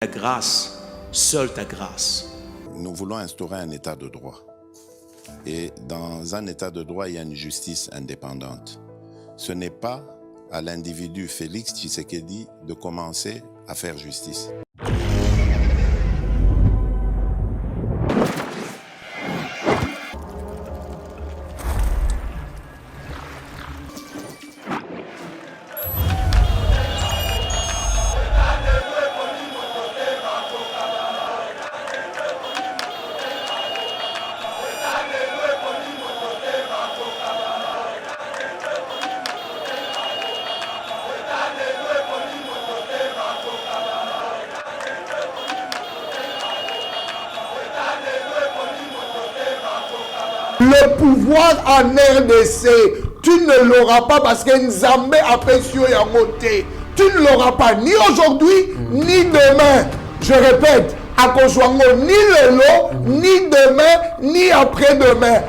Ta grâce, seule ta grâce. Nous voulons instaurer un état de droit. Et dans un état de droit, il y a une justice indépendante. Ce n'est pas à l'individu Félix Tshisekedi de commencer à faire justice. Le pouvoir en RDC, tu ne l'auras pas parce que Nzambe a précieux et a monté. Tu ne l'auras pas ni aujourd'hui, ni demain. Je répète, à Koswango, ni le lot, ni demain, ni après-demain.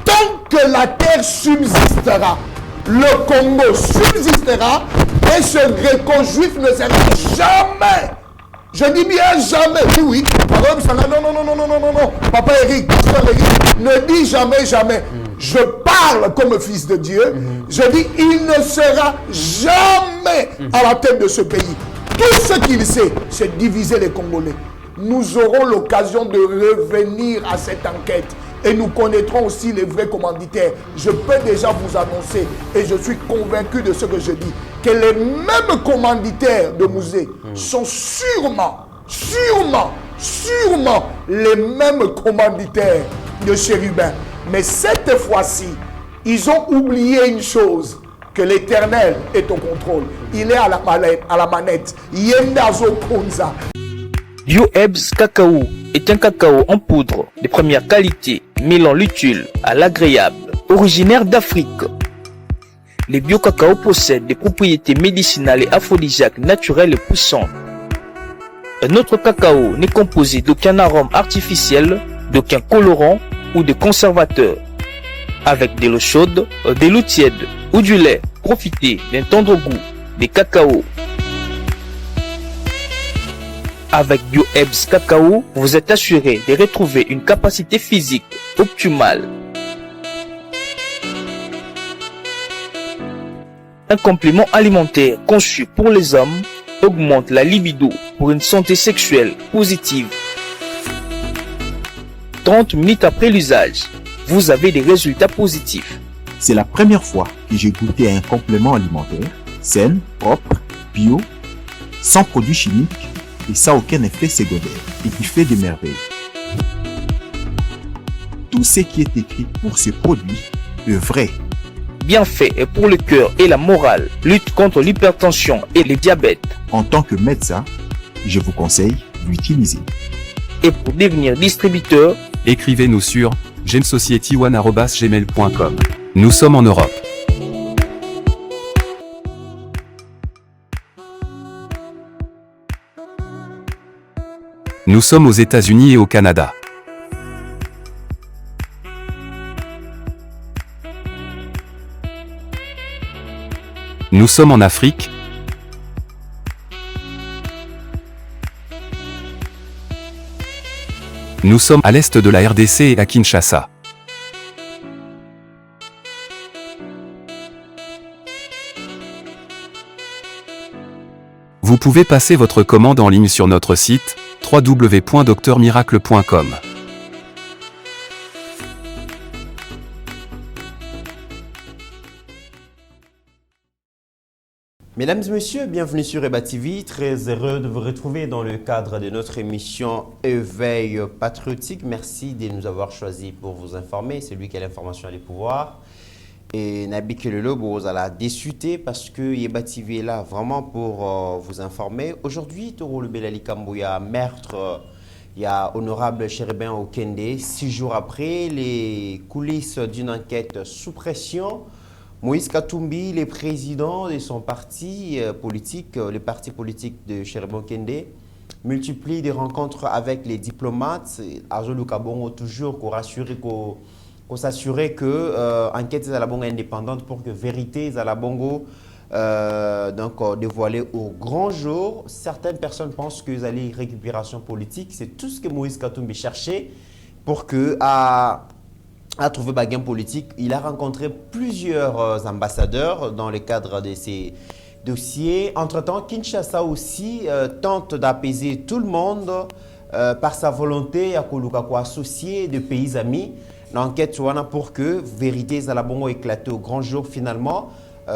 Tant que la terre subsistera, le Congo subsistera et ce gréco-juif ne sera jamais. Je dis bien jamais. Oui, oui. Non. Papa Eric, pasteur Eric, ne dis jamais, jamais. Je parle comme fils de Dieu. Je dis, il ne sera jamais à la tête de ce pays. Tout ce qu'il sait, c'est diviser les Congolais. Nous aurons l'occasion de revenir à cette enquête. Et nous connaîtrons aussi les vrais commanditaires. Je peux déjà vous annoncer, et je suis convaincu de ce que je dis, que les mêmes commanditaires de Mouzé sont sûrement les mêmes commanditaires de Chérubin. Mais cette fois-ci, ils ont oublié une chose, que l'Éternel est au contrôle. Il est à la manette. Yendazo Konza. Bio-Ebs Cacao est un cacao en poudre de première qualité, mêlant l'utile à l'agréable, originaire d'Afrique. Les bio-cacao possèdent des propriétés médicinales et aphrodisiaques naturelles et puissantes. Notre cacao n'est composé d'aucun arôme artificiel, d'aucun colorant ou de conservateur. Avec de l'eau chaude, de l'eau tiède ou du lait, profitez d'un tendre goût des cacao. Avec Bio-Ebs Cacao, vous êtes assuré de retrouver une capacité physique optimale. Un complément alimentaire conçu pour les hommes augmente la libido pour une santé sexuelle positive. 30 minutes après l'usage, vous avez des résultats positifs. C'est la première fois que j'ai goûté à un complément alimentaire sain, propre, bio, sans produits chimiques et sans aucun effet secondaire et qui fait des merveilles. Tout ce qui est écrit pour ce produit est vrai. Bienfait est pour le cœur et la morale, lutte contre l'hypertension et le diabète. En tant que médecin, je vous conseille d'utiliser. Et pour devenir distributeur, écrivez-nous sur gemsociety1@gmail.com. Nous sommes en Europe. Nous sommes aux États-Unis et au Canada. Nous sommes en Afrique. Nous sommes à l'est de la RDC et à Kinshasa. Vous pouvez passer votre commande en ligne sur notre site www.docteurmiracle.com. Mesdames et messieurs, bienvenue sur Eba TV. Très heureux de vous retrouver dans le cadre de notre émission Éveil patriotique. Merci de nous avoir choisis pour vous informer. C'est lui qui a l'information et le pouvoir. Et Nabi Kelelo, vous allez discuter parce que Eba TV est là vraiment pour vous informer. Aujourd'hui, Toro le Belali Kambouya, meurtre, il y a honorable Chérubin Okende. 6 jours après, les coulisses d'une enquête sous pression. Moïse Katumbi, le président de son parti politique, le parti politique de Chérubin Okende, multiplie des rencontres avec les diplomates. Azolu Kabongo toujours pour assurer qu'on s'assurer que l'enquête est à la bongo indépendante pour que vérité est à la bongo dévoilé au grand jour. Certaines personnes pensent que les récupération politique, c'est tout ce que Moïse Katumbi cherchait pour que à trouver un gain politique. Il a rencontré plusieurs ambassadeurs dans le cadre de ces dossiers. Entre-temps, Kinshasa aussi tente d'apaiser tout le monde par sa volonté à associer de pays amis. L'enquête pour que vérité Zalabongo éclaté au grand jour finalement.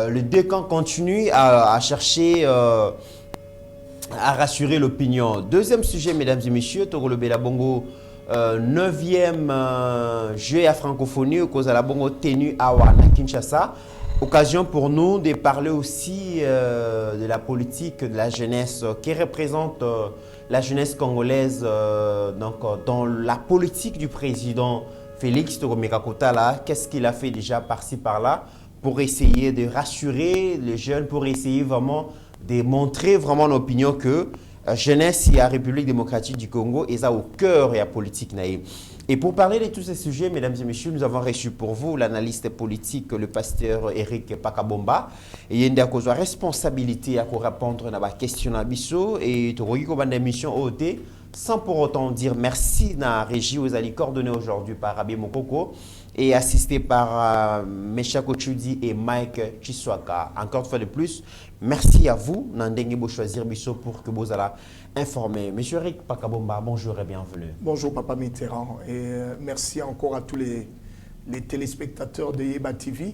Les deux camps continuent à chercher à rassurer l'opinion. Deuxième sujet, mesdames et messieurs, Togolo Belabongo, 9e jeu à francophonie au cause de la bongo tenu à Kinshasa. Occasion pour nous de parler aussi de la politique de la jeunesse qui représente la jeunesse congolaise dans la politique du président Félix Tshisekedi. Qu'est-ce qu'il a fait déjà par-ci par-là pour essayer de rassurer les jeunes, pour essayer vraiment de montrer vraiment l'opinion que la jeunesse et la République démocratique du Congo est au cœur de la politique naïve. Et pour parler de tous ces sujets, mesdames et messieurs, nous avons reçu pour vous l'analyste politique, le pasteur Eric Pakabomba. Et il y a une responsabilité à répondre à la question à Bissot et tu as une émission OT sans pour autant dire merci à la régie aux alliés coordonnée aujourd'hui par Rabbi Mokoko et assisté par Mesha Kochudi et Mike Chiswaka. Encore une fois de plus, merci à vous, Nandenge choisir Bissot pour que vous allez informer. Monsieur Eric Pakabomba, bonjour et bienvenue. Bonjour Papa Mitterrand et merci encore à tous les téléspectateurs de Yeba TV.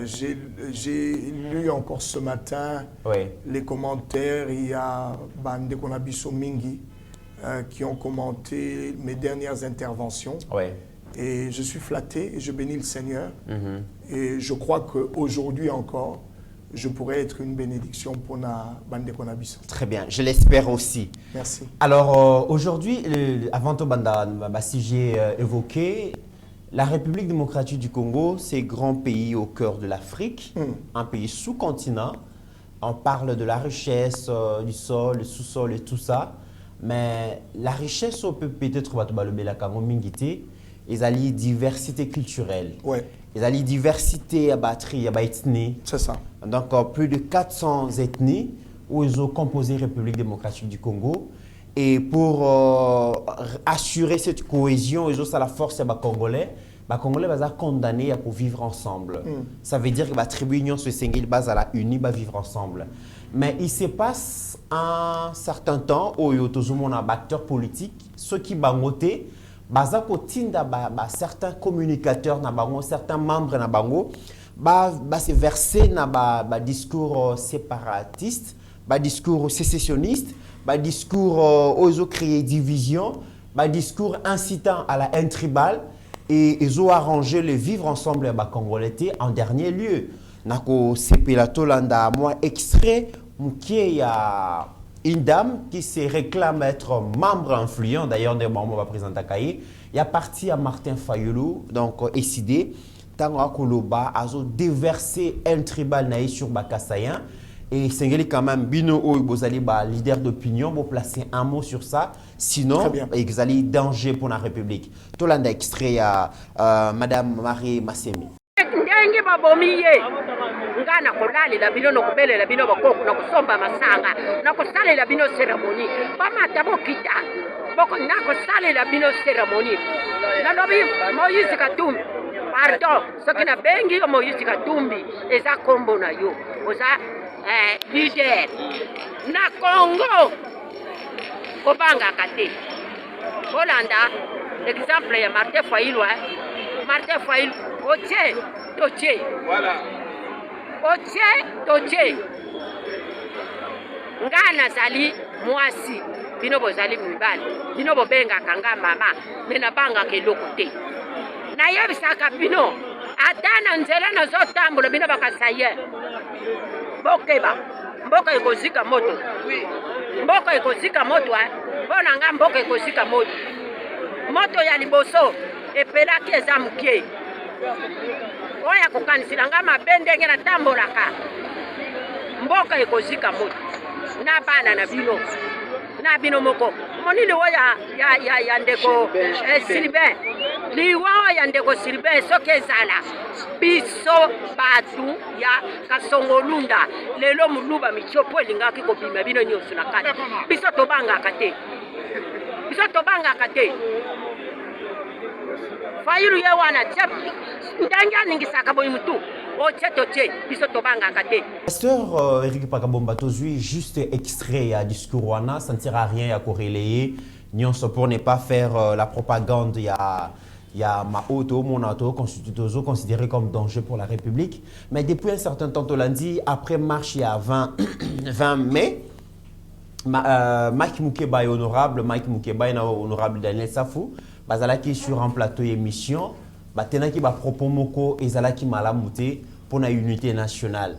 J'ai lu encore ce matin les commentaires. Il y a Bande Konabiso Mingi qui ont commenté mes dernières interventions. Et je suis flatté et je bénis le Seigneur. Et je crois qu'aujourd'hui encore, je pourrais être une bénédiction pour la Bande Konabiso. Très bien, je l'espère aussi. Merci. Alors aujourd'hui, avant tout sujet évoqué, la République démocratique du Congo, c'est un grand pays au cœur de l'Afrique, un pays sous-continent. On parle de la richesse du sol, le sous-sol et tout ça. Mais la richesse, on peut peut-être ils ont une diversité culturelle. Ils ont une diversité ethnique. C'est ça. Donc, plus de 400 ethnies où ils ont composé la République démocratique du Congo. Et pour assurer cette cohésion, ils ont la force des Congolais. Les Congolais sont condamnés à vivre ensemble. Ça veut dire que la tribu Union Sengil base à la unie à vivre ensemble. Mais il se passe un certain temps où il y a un acteur politique, ceux qui bangoté, certains communicateurs, certains membres se verser dans un discours séparatiste, un discours sécessionniste, un discours où ils ont créé division, un discours incitant à la haine tribale et ils ont arrangé le vivre ensemble avec les Congolais en dernier lieu. Nako sepelato landa moi extrait il y a une dame qui se réclame être membre influent, d'ailleurs des membres va présenter Kaye, il y a parti à Martin Fayulu donc décidé tango koloba azo déverser un tribal naï sur Bakassayen et c'est quand même bino ou bozali ba leader d'opinion pour placer un mot sur ça sinon exali danger pour la République. Tolanda extrait à madame Marie Massemi. Ndengi babomiye ngana kolalila bino nokubelela bino bakoko nokusomba masanga nokusalela bino ceremony bamata bokita boko nakosalela bino ceremony nalobi Moïse Katumbi pardon soki na bengi Moïse Katumbi eza kombo na yo oza leader na Congo kobanga kate Holanda exemple ya Martin Fayulu Martin Fayulu Oche, Toche. Voilà. Oche, Toche. Ngana zali mwasi. Bino bozali mibali. Bino bobenga kanga mama. Mena banga ke lokote. Na yebisaka bino. Atana nzela na zotambula bino bakasaye. Bokeba. Mboka ekozika moto. Mboka ekozika moto Bona nga mboka ekozika moto. Moto ya liboso epelaki eza mukie. Oya kukanisila nga mabende ngena tambolaka. Mboka ekozika moto. Na bana na bino moko. Monile oya ya ndeko Sylvain. liwa ya ndeko Sylvain soki ezala biso batu ya Kasongolunda lelo muluba michopo elingaki kobima bino nyonso na kati biso tobangaka te Fayulu ye wana tshep ndanja ningisaka boy mutu o tshetoche biso tobangaka te. Pasteur Eric Pakabomba tozui juste extrait à discours wana, ça ne sert à rien à corréler nyonso pour ne pas faire la propagande il y a ma auto monato considéré comme danger pour la République, mais depuis un certain temps Tolandi après marche il y a 20 mai Mike Moukeba est honorable, honorable Daniel Safou, bazalaki sur un plateau émission, batenaki ba propos moko ezalaki malamouté pour la unité nationale.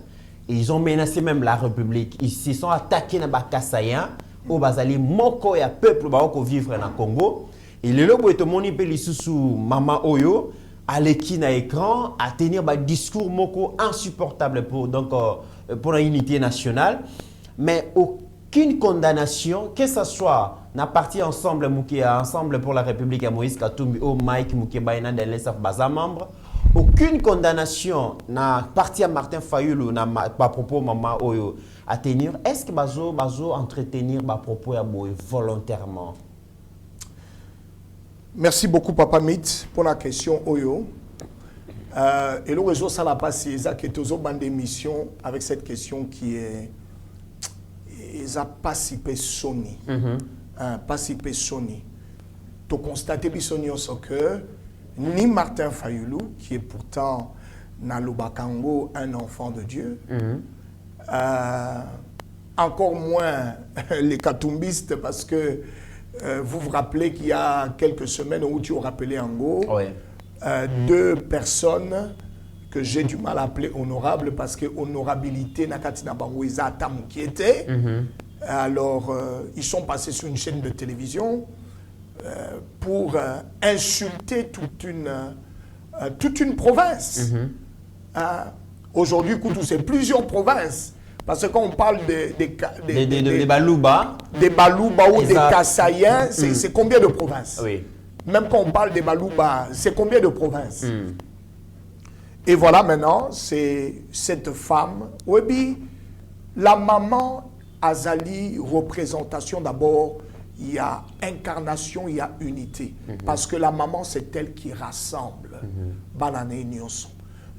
Et ils ont menacé même la République. Ils se sont attaqués na Bakasayan, au bazali moko ya peuple baoko vivre na Congo. Et le lobo est moni pe lisusu Mama Oyo aleki na écran à tenir ba discours moko insupportable pour la unité nationale, mais aucune condamnation, que ce soit na parti ensemble pour la République à Moïse Katumbi ou Mike Moukeba et Nandel Saf Baza membre, aucune condamnation na parti à Martin Fayulu na pas propos Mama Oyo à tenir. Est-ce que bazo entretenir ba propos à Moïse volontairement? Merci beaucoup Papa Mit pour la question Oyo. Et le réseau ça l'a passé que tous aux bandes d'émission avec cette question qui est ils a pas si peu sonné. Pas si peu sonné. Tu constates que ni Martin Fayulu, qui est pourtant Nalobakango, un enfant de Dieu, encore moins les katumbistes, parce que vous vous rappelez qu'il y a quelques semaines où tu as rappelé Ango, deux personnes que j'ai du mal à appeler honorables parce que honorabilité Nakatina Bangouiza Tam qui était. Alors, ils sont passés sur une chaîne de télévision pour insulter toute une province. Aujourd'hui, c'est plusieurs provinces. Parce que quand on parle des Balouba, ou des Kassaïens, c'est combien de provinces? Même quand on parle des Balouba, c'est combien de provinces? Et voilà maintenant, c'est cette femme, Webi, la maman Azali, représentation d'abord, il y a incarnation, il y a unité. Parce que la maman, c'est elle qui rassemble.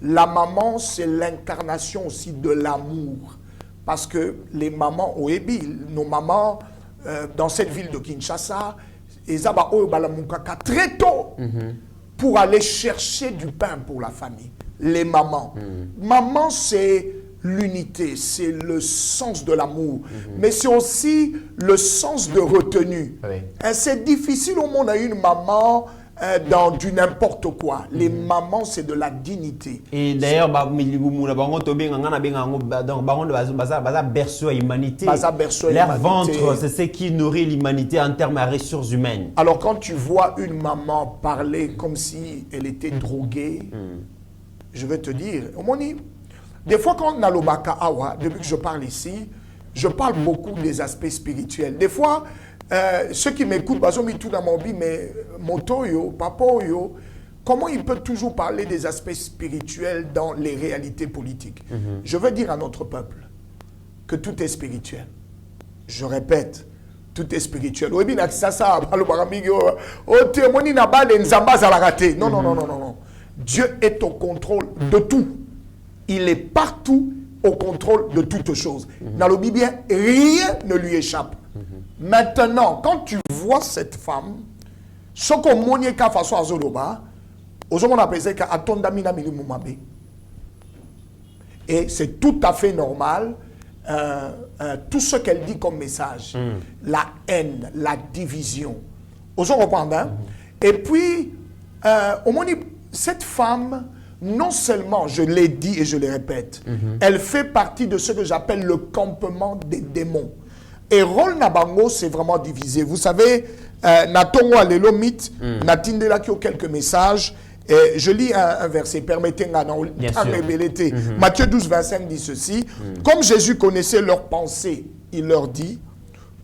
La maman, c'est l'incarnation aussi de l'amour. Parce que les mamans au Ebi, nos mamans dans cette ville de Kinshasa, ils ont très tôt pour aller chercher du pain pour la famille. Les mamans. Maman, c'est l'unité, c'est le sens de l'amour, mais c'est aussi le sens de retenue. C'est difficile au monde à une maman dans du n'importe quoi. Les mamans, c'est de la dignité. Et d'ailleurs, leur ventre, c'est ce qui nourrit l'humanité en termes de ressources humaines. Alors quand tu vois une maman parler comme si elle était droguée, je vais te dire, des fois quand on a le Baka Awa, depuis que je parle ici, je parle beaucoup des aspects spirituels. Des fois, ceux qui m'écoutent, ils me tout dans mon vie, mais Motoyo, Papoyo, comment il peut toujours parler des aspects spirituels dans les réalités politiques? Je veux dire à notre peuple que tout est spirituel. Je répète, tout est spirituel. Non, non, non, non, non. Dieu est au contrôle de tout. Il est partout au contrôle de toutes choses. Dans le Bible, rien ne lui échappe. Maintenant, quand tu vois cette femme, ce qu'on m'a façon à Zoloba, on appelle ça qu'Atondamina Milimumabe. Et c'est tout à fait normal. Tout ce qu'elle dit comme message, la haine, la division. Vous comprenez, hein? Et puis, cette femme, non seulement, je l'ai dit et je le répète, elle fait partie de ce que j'appelle le campement des démons. Et rôle Nabango, c'est vraiment divisé. Vous savez, Natongo Alelomite, Natindela qui a quelques messages. Et je lis un verset, permettez-moi dans Matthieu 12, 25 dit ceci. Comme Jésus connaissait leurs pensées, il leur dit,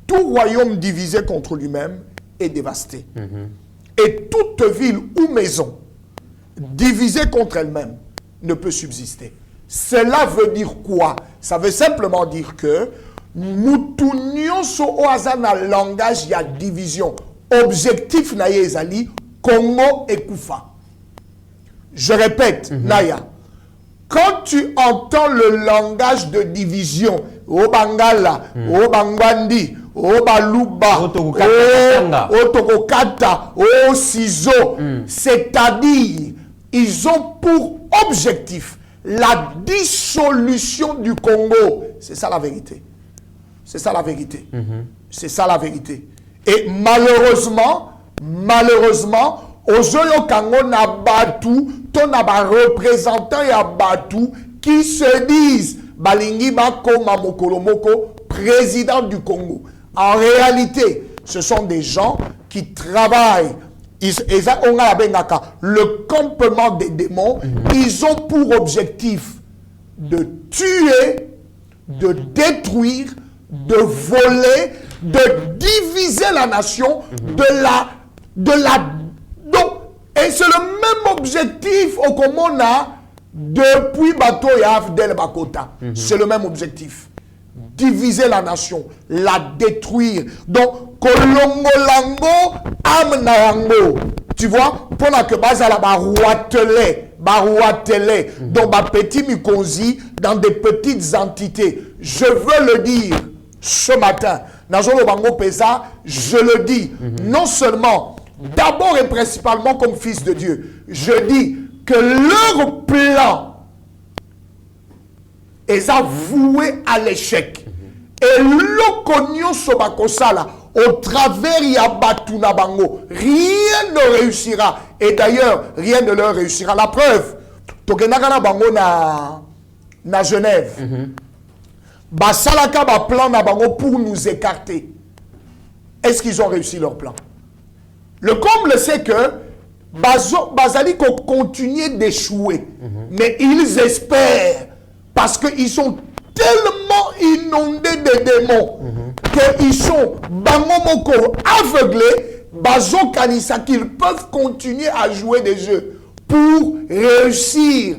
tout royaume divisé contre lui-même est dévasté. Et toute ville ou maison divisée contre elle-même ne peut subsister. Cela veut dire quoi? Ça veut simplement dire que nous tournions sur le langage, il y a division. Objectif na ezali Congo et Koufa. Je répète, Naya, quand tu entends le langage de division, au Bangala, au Bangwandi, au Baluba, au Tokokata, au Sizo, c'est-à-dire, ils ont pour objectif la dissolution du Congo. C'est ça la vérité. C'est ça la vérité. C'est ça la vérité. Et malheureusement, Ozoyo Kango na batu, ton aba représentant ya batu qui se disent Balingi Bako Mamokolomoko, président du Congo. En réalité, ce sont des gens qui travaillent. Le campement des démons, ils ont pour objectif de tuer, de détruire, de voler, de diviser la nation, et c'est le même objectif au Komona depuis Bato et Afdel Bakota. C'est le même objectif. Diviser la nation, la détruire. Donc, Kolongo Lango, Amnayango. Tu vois, pour que Bazala Barouatele, donc petit Mikonzi, dans des petites entités. Je veux le dire ce matin. Nazolo Bango Pesa, je le dis, non seulement, d'abord et principalement comme fils de Dieu, je dis que leur plan est voué à l'échec. Et l'okonyo sobakosala, au travers Yabatuna Bango, rien ne réussira. Et d'ailleurs, rien ne leur réussira. La preuve, Tokenagana Bango na Genève. Basalaka ba plan na Bango pour nous écarter. Est-ce qu'ils ont réussi leur plan? Le comble, c'est que Bazali continue d'échouer. Mais ils espèrent, parce qu'ils sont tellement inondés de démons, qu'ils sont bangomoko aveuglés, Bazo Kanisa, qu'ils peuvent continuer à jouer des jeux pour réussir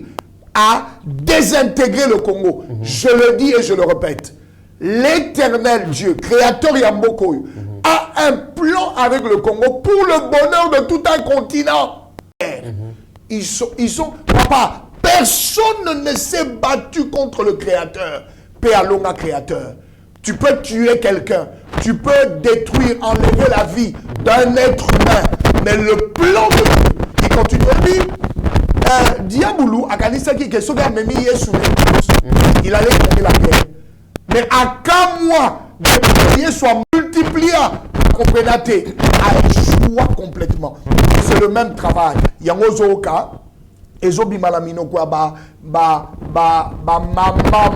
à désintégrer le Congo. Je le dis et je le répète. L'éternel Dieu, créateur Yamboko, a un plan avec le Congo pour le bonheur de tout un continent. Ils sont, papa, personne ne s'est battu contre le créateur. Paix à l'homme créateur. Tu peux tuer quelqu'un, tu peux détruire, enlever la vie d'un être humain, mais le plan de Dieu, il continue. Et puis, Diaboulou, a Kanisaki, que il allait gagner la guerre. Mais à quand moi, les pays soient multipliés, comprenez, à échouer complètement. C'est le même travail. Il y a un autre cas. Ezobi malamino kwa maman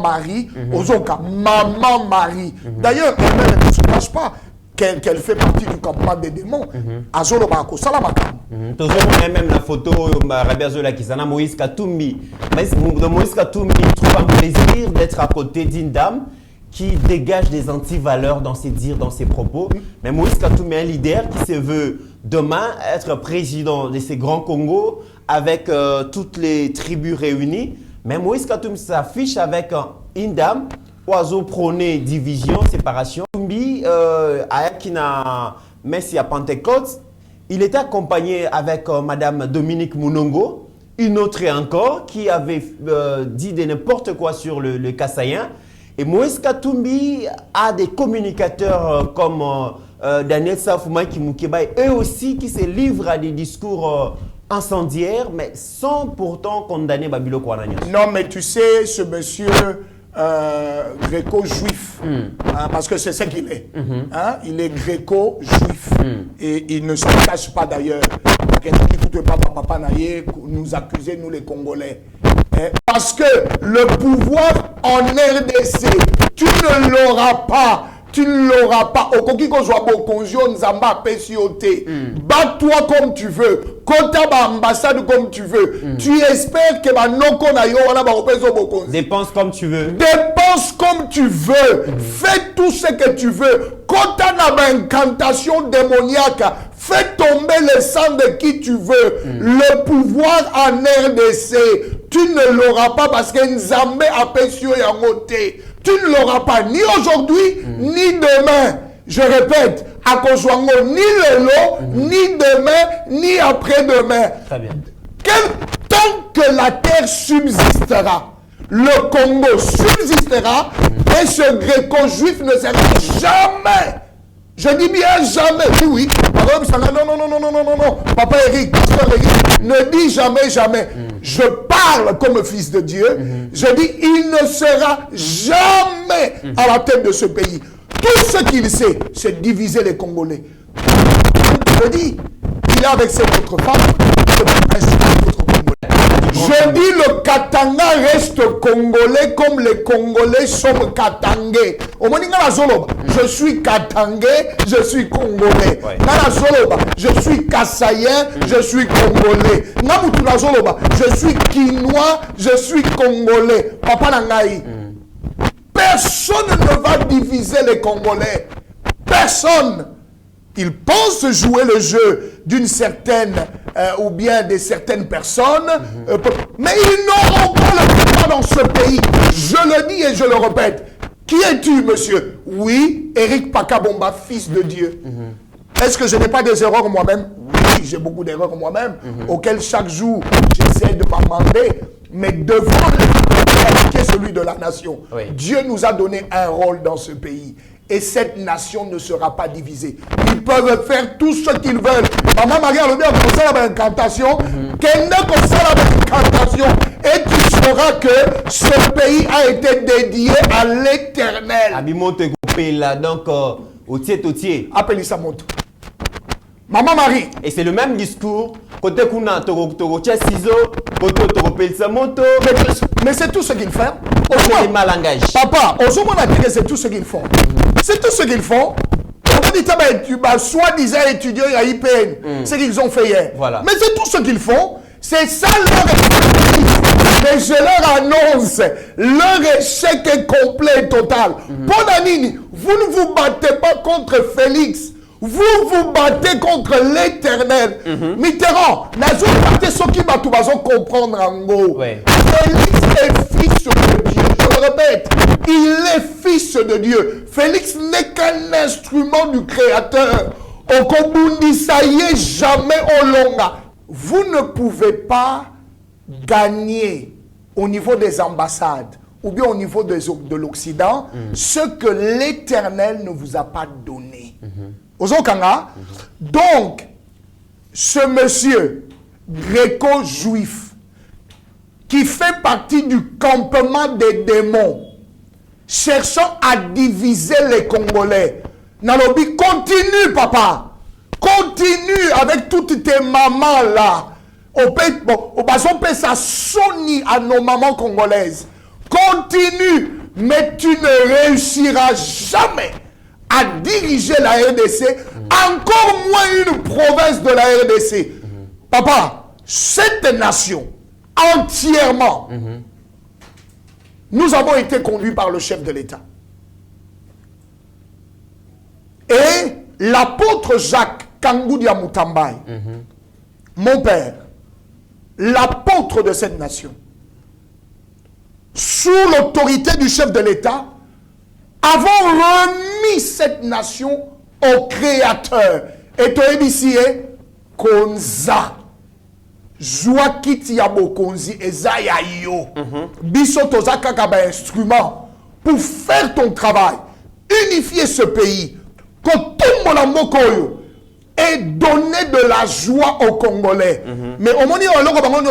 Marie, Ozoka, maman Marie. D'ailleurs, elle ne se cache pas qu'elle fait partie du campement des démons. Azolo Bako, Salamaka. Même la photo, Rabia Zola Kisana, Moïse Katumbi. Moïse Katumbi trouve un plaisir d'être à côté d'une dame qui dégage des antivaleurs dans ses dires, dans ses propos. Mais Moïse Katumbi est un leader qui se veut demain être président de ces grands Congo avec toutes les tribus réunies. Mais Moïse Katumbi s'affiche avec une dame, oiseau prôné division, séparation. Katumbi, à Messi à Pentecôte, il était accompagné avec Madame Dominique Mounongo, une autre encore qui avait dit de n'importe quoi sur le Kassaïen. Et Moïse Katumbi a des communicateurs comme Daniel Safouma Kimukeba, eux aussi qui se livrent à des discours incendiaires, mais sans pourtant condamner Babilo Kwananya. Non, mais tu sais, ce monsieur gréco-juif, parce que c'est ce qu'il est. Il est gréco-juif. Et il ne se cache pas d'ailleurs. Quelqu'un qui ne pas papa naïe nous accuser, nous les Congolais. Parce que le pouvoir en RDC, tu ne l'auras pas. Tu ne l'auras pas. Bats-toi comme tu veux. Kota ambassade comme tu veux. Tu espères que dépense comme tu veux. Dépense comme tu veux. Fais tout ce que tu veux. Kota na incantation démoniaque. fais tomber le sang de qui tu veux. Le pouvoir en RDC, tu ne l'auras pas parce que Nzambe a péché en côté. Tu ne l'auras pas ni aujourd'hui, ni demain. Je répète, à Kozwango, ni le lot, ni demain, ni après-demain. Très bien. Tant que la terre subsistera, le Congo subsistera et ce gréco-juif ne sera jamais. Je dis bien jamais. Oui, oui. Non. Papa Eric, pasteur Eric, ne dis jamais, jamais. Je parle comme fils de Dieu. Je dis, il ne sera jamais à la tête de ce pays. Tout ce qu'il sait, c'est diviser les Congolais. Je dis, il est avec ses autres femmes, je dis le Katanga reste congolais comme les Congolais sont katangais. Je suis katangais, je suis congolais. Je suis kassaïen, je suis congolais. Je suis quinois, je suis congolais. Papa Nangaï. Personne ne va diviser les Congolais. Personne. Ils pensent jouer le jeu d'une certaine ou bien de certaines personnes, mais ils n'auront pas le pouvoir dans ce pays. Je le dis et je le répète. Qui es-tu, monsieur? Oui, Eric Pakabomba, fils de Dieu. Est-ce que je n'ai pas des erreurs moi-même? Oui, j'ai beaucoup d'erreurs moi-même, auxquelles chaque jour j'essaie de m'amender. Mais devant le qui est celui de la nation, Dieu nous a donné un rôle dans ce pays. Et cette nation ne sera pas divisée. Ils peuvent faire tout ce qu'ils veulent. Maman Marie a le bien comme ça l'incantation. Qu'elle n'a comme ça l'incantation. Et tu sauras que ce pays a été dédié à l'Éternel. Abimonte coupé là, donc au tiers. Appelez ça monte. Maman Marie. Et c'est le même discours. Côté Kuna, Toro, ciseaux, côté Toro, Pelsamonto. Mais c'est tout ce qu'ils font. C'est des malangage. Papa, c'est tout ce qu'ils font. C'est tout ce qu'ils font. On dit, soi-disant étudiants à IPN, ce qu'ils ont fait hier. Voilà. Mais c'est tout ce qu'ils font. C'est ça leur échec. Mais je leur annonce, leur échec est complet et total. Bonanini, vous ne vous battez pas contre Félix. Vous vous battez contre l'Éternel. Mitterrand, Nazou battez ceux qui battent comprendre en gros. Félix est fils de Dieu. Je le répète, il est fils de Dieu. Félix n'est qu'un instrument du Créateur. Au Kobundi, ça y est, jamais au longa. Vous ne pouvez pas gagner au niveau des ambassades ou bien au niveau de l'Occident ce que l'Éternel ne vous a pas donné. Donc, ce monsieur gréco-juif qui fait partie du campement des démons, cherchant à diviser les Congolais, Nalobi, continue, papa. Continue avec toutes tes mamans là. Au bazon peut ça sonner à nos mamans congolaises. Continue, mais tu ne réussiras jamais à diriger la RDC, encore moins une province de la RDC. Papa, cette nation, entièrement, nous avons été conduits par le chef de l'État. Et l'apôtre Jacques Kangoudia Mutambai, mon père, l'apôtre de cette nation, sous l'autorité du chef de l'État, avons remis cette nation au Créateur. Et toi, ici, Konza. Joakiti Yabo Konzi Ezaya Yo. Biso Toza Kakaba instrument pour faire ton travail, unifier ce pays, que tout le monde et donner de la joie aux Congolais. Mais au moment où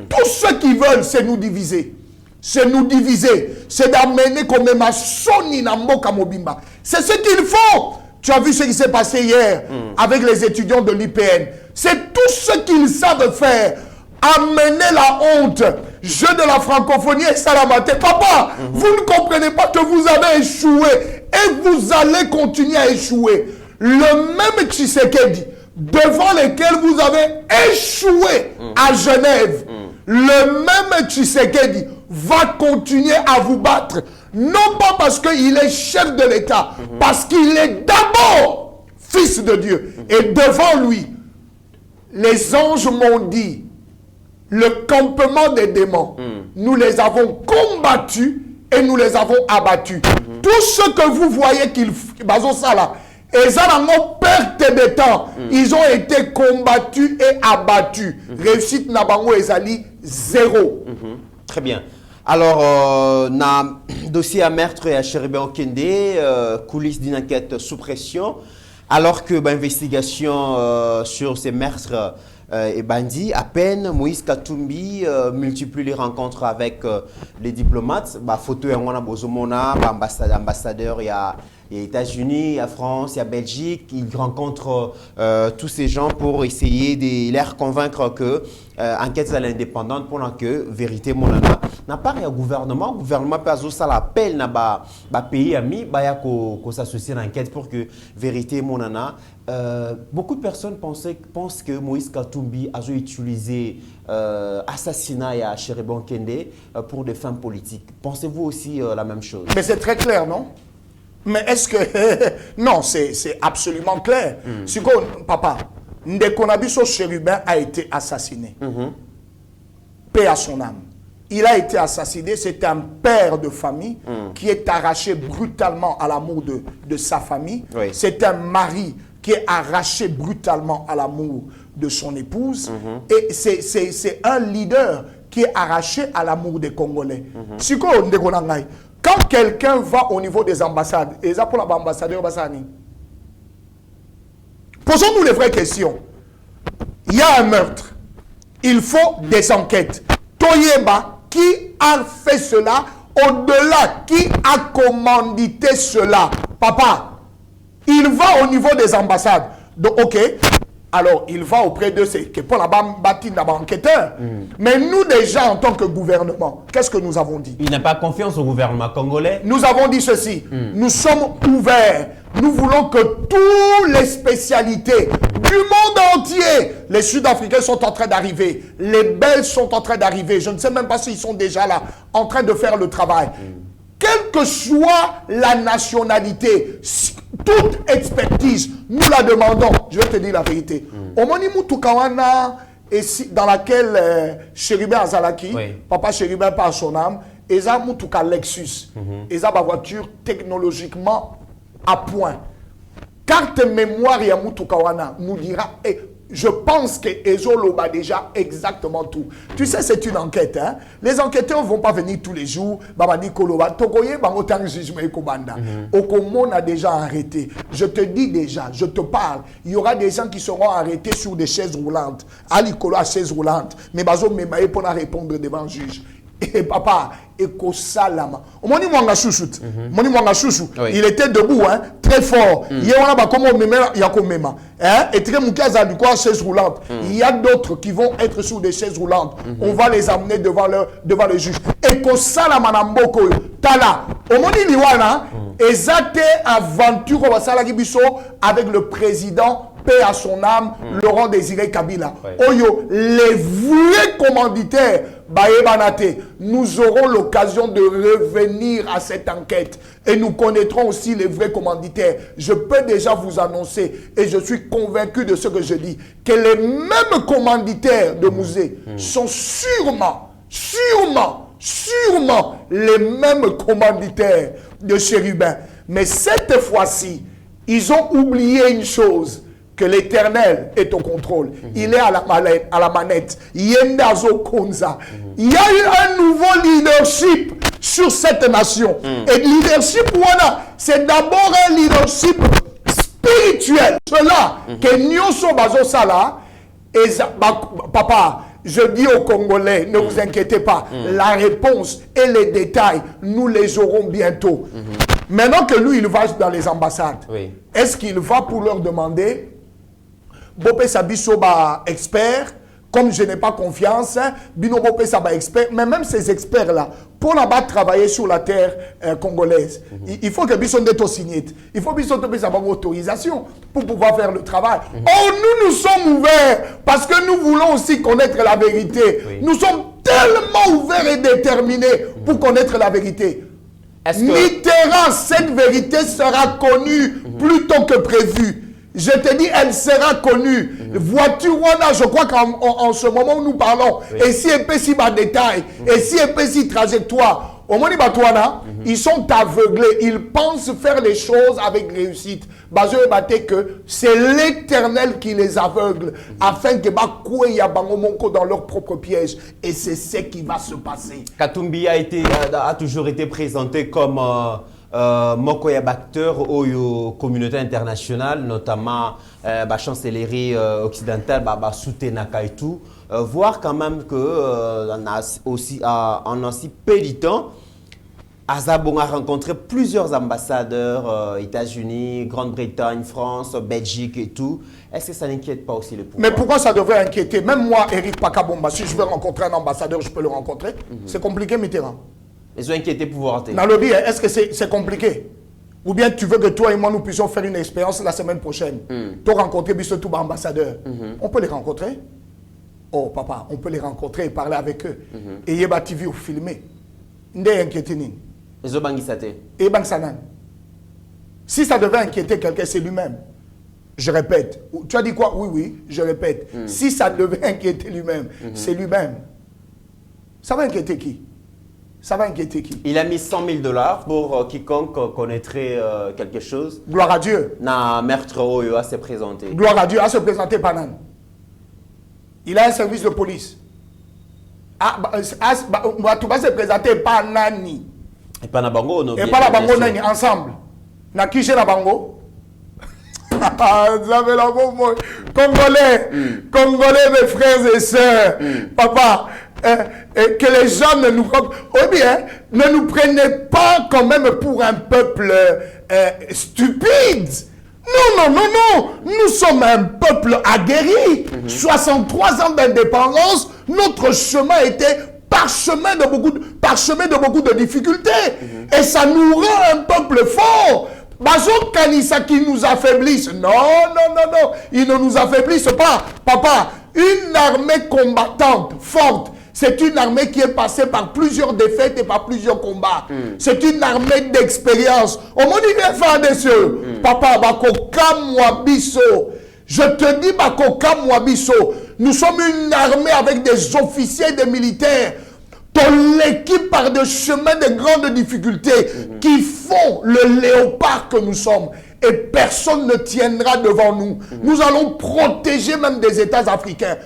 tous ceux qui veulent, c'est nous diviser. C'est nous diviser. C'est d'amener comme ma Soni Namboka Mobimba. C'est ce qu'ils font. Tu as vu ce qui s'est passé hier avec les étudiants de l'IPN. C'est tout ce qu'ils savent faire. Amener la honte. Jeu de la francophonie et Salamate. Papa, vous ne comprenez pas que vous avez échoué. Et vous allez continuer à échouer. Le même Tshisekedi, devant lequel vous avez échoué à Genève, le même Tshisekedi va continuer à vous battre. Non pas parce qu'il est chef de l'État, parce qu'il est d'abord fils de Dieu. Et devant lui, les anges m'ont dit, le campement des démons, nous les avons combattus et nous les avons abattus. Tout ce que vous voyez qu'ils font, ça là, ils ont perte de temps. Ils ont été combattus et abattus. Réussite Nabango Ezali, 0. Très bien. Alors, na dossier à meurtre et à Chéribin Okende, coulisses d'une enquête sous pression, alors que l'investigation sur ces meurtres et bandits, à peine Moïse Katumbi multiplie les rencontres avec les diplomates. Photo en Bozomona, ambassadeur, il y a États-Unis, il y a France, il y a Belgique. Il rencontre tous ces gens pour essayer de les convaincre que enquête à l'indépendante pendant que vérité monana n'a pas rien au gouvernement peut avoir ça l'appel n'a pas pays ami qu'on s'associe à l'enquête pour que vérité monana. Beaucoup de personnes pensent que Moïse Katumbi a utilisé assassinat à Chéribin Okende pour des fins politiques. Pensez-vous aussi la même chose? Mais c'est très clair, non? Mais est-ce que... non, c'est absolument clair. Si papa, Ndekonabiso Chérubin a été assassiné. Paix à son âme. Il a été assassiné, c'est un père de famille qui est arraché brutalement à l'amour de sa famille. Oui. C'est un mari qui est arraché brutalement à l'amour de son épouse. Et c'est un leader qui est arraché à l'amour des Congolais. Quand quelqu'un va au niveau des ambassades, et ça pour l'ambassadeur Bassani, posons-nous les vraies questions. Il y a un meurtre. Il faut des enquêtes. Toyeba, qui a fait cela? Au-delà, qui a commandité cela? Papa, il va au niveau des ambassades. Donc, ok. Alors, il va auprès de ces qui pour la bâtie enquêteur. Mais nous, déjà, en tant que gouvernement, qu'est-ce que nous avons dit? Il n'a pas confiance au gouvernement congolais. Nous avons dit ceci. Nous sommes ouverts. Nous voulons que toutes les spécialités du monde entier, les Sud-Africains sont en train d'arriver. Les Belges sont en train d'arriver. Je ne sais même pas s'ils sont déjà là, en train de faire le travail. Quelle que soit la nationalité, toute expertise, nous la demandons. Je vais te dire la vérité. Au Monimu Tukawana, dans laquelle Chérubin Azalaki, papa Chérubin par son âme, et ça Moutuka Lexus, et ça ma voiture technologiquement à point. Carte mémoire et Moutukawana nous dira. Je pense que Ezolo a déjà exactement tout. Tu sais, c'est une enquête. Hein? Les enquêteurs ne vont pas venir tous les jours. Okomon a déjà arrêté. Je te dis déjà, je te parle. Il y aura des gens qui seront arrêtés sur des chaises roulantes. Alikolo à chaise roulante. Mais bazo memaye pour répondre devant le juge. Et papa, Ekosalama. Moni mwanga chouchoute. Moni mwanga chouchou. Il était debout, hein, très fort. Il y a comment mema yakomema. Hein, et très moukaza du quoi chaise roulante. Il y a d'autres qui vont être sur des chaises roulantes. On va les amener devant le juge. Ekosalama namboko tala. Omoni liwana ezate aventure au basala kibiso avec le président paix à son âme, Laurent Désiré Kabila. Oyo, les vrais commanditaires, Baebanate, nous aurons l'occasion de revenir à cette enquête et nous connaîtrons aussi les vrais commanditaires. Je peux déjà vous annoncer, et je suis convaincu de ce que je dis, que les mêmes commanditaires de Mouzé sont sûrement les mêmes commanditaires de Chérubin. Mais cette fois-ci, ils ont oublié une chose, que l'Éternel est au contrôle. Il est à la manette. Yendazo Konza. Il y a eu un nouveau leadership sur cette nation. Et leadership, voilà, c'est d'abord un leadership spirituel. Cela, que Nyoso Bazo Sala, papa, je dis aux Congolais, ne vous inquiétez pas, la réponse et les détails, nous les aurons bientôt. Maintenant que lui, il va dans les ambassades, est-ce qu'il va pour leur demander Bopé Sabisoba expert, comme je n'ai pas confiance, Bino Bopé Saba expert, mais même ces experts-là, pour là-bas travailler sur la terre congolaise, il faut que Bisson d'être signé. Il faut que Bisson ait sa autorisation pour pouvoir faire le travail. Oh, nous sommes ouverts parce que nous voulons aussi connaître la vérité. Nous sommes tellement ouverts et déterminés pour connaître la vérité. Mitterrand, cette vérité sera connue plus tôt que prévu. Je te dis, elle sera connue. Voiture, je crois qu'en ce moment où nous parlons, et si un peu si bas détail, et si un peu si trajectoire, au moins, ils sont aveuglés. Ils pensent faire les choses avec réussite. Que c'est l'Éternel qui les aveugle afin que dans leur propre piège. Et c'est ce qui va se passer. Katumbi a toujours été présenté comme Mokoya acteur aux communautés internationales, notamment la chancellerie occidentale, soutenaka et tout. Voir quand même que en aussi peu de temps, Azabon a rencontré plusieurs ambassadeurs, États-Unis, Grande-Bretagne, France, Belgique et tout. Est-ce que ça n'inquiète pas aussi le pouvoir? Mais pourquoi ça devrait inquiéter? Même moi, Eric Pakabomba, si je veux rencontrer un ambassadeur, je peux le rencontrer. C'est compliqué, Mitterrand. Ils ont inquiété pouvoir. Dans le lobby, est-ce que c'est compliqué? Ou bien tu veux que toi et moi, nous puissions faire une expérience la semaine prochaine? Tu rencontrer tout ambassadeur. On peut les rencontrer? Oh, papa, on peut les rencontrer et parler avec eux. Et Yeba TV ou filmer. Ndé inquiété. Et Bangsanan. Si ça devait inquiéter quelqu'un, c'est lui-même. Je répète. Tu as dit quoi? Oui, oui, je répète. Si ça devait inquiéter lui-même, c'est lui-même. Ça va inquiéter qui? Ça va inquiéter qui? Il a mis $100 000 pour quiconque connaîtrait quelque chose. Gloire à Dieu. Na meurtre Oyo à se présenter. Gloire à Dieu, à se présenter Panan. Il a un service de police. Tu vas se présenter Panani. Et pas na bango, et pas la bango nani ensemble. Na kiché la bango. Congolais, Congolais, mes frères et sœurs, papa, que les gens ne nous, ne nous prennent pas quand même pour un peuple stupide. Non, non, non, non. Nous sommes un peuple aguerri. 63 ans d'indépendance, notre chemin était parchemin de beaucoup de difficultés. Et ça nous rend un peuple fort. Bazon Kanissa qui nous affaiblissent. Non, non, non, non. Ils ne nous affaiblissent pas. Papa, une armée combattante, forte, c'est une armée qui est passée par plusieurs défaites et par plusieurs combats. C'est une armée d'expérience. Au monde il faire des cieux. Papa, Bakoka Mwabiso. Je te dis, Bakoka Mwabiso. Nous sommes une armée avec des officiers et des militaires. L'équipe par des chemins de grandes difficultés qui font le léopard que nous sommes. Et personne ne tiendra devant nous. Nous allons protéger même des États africains.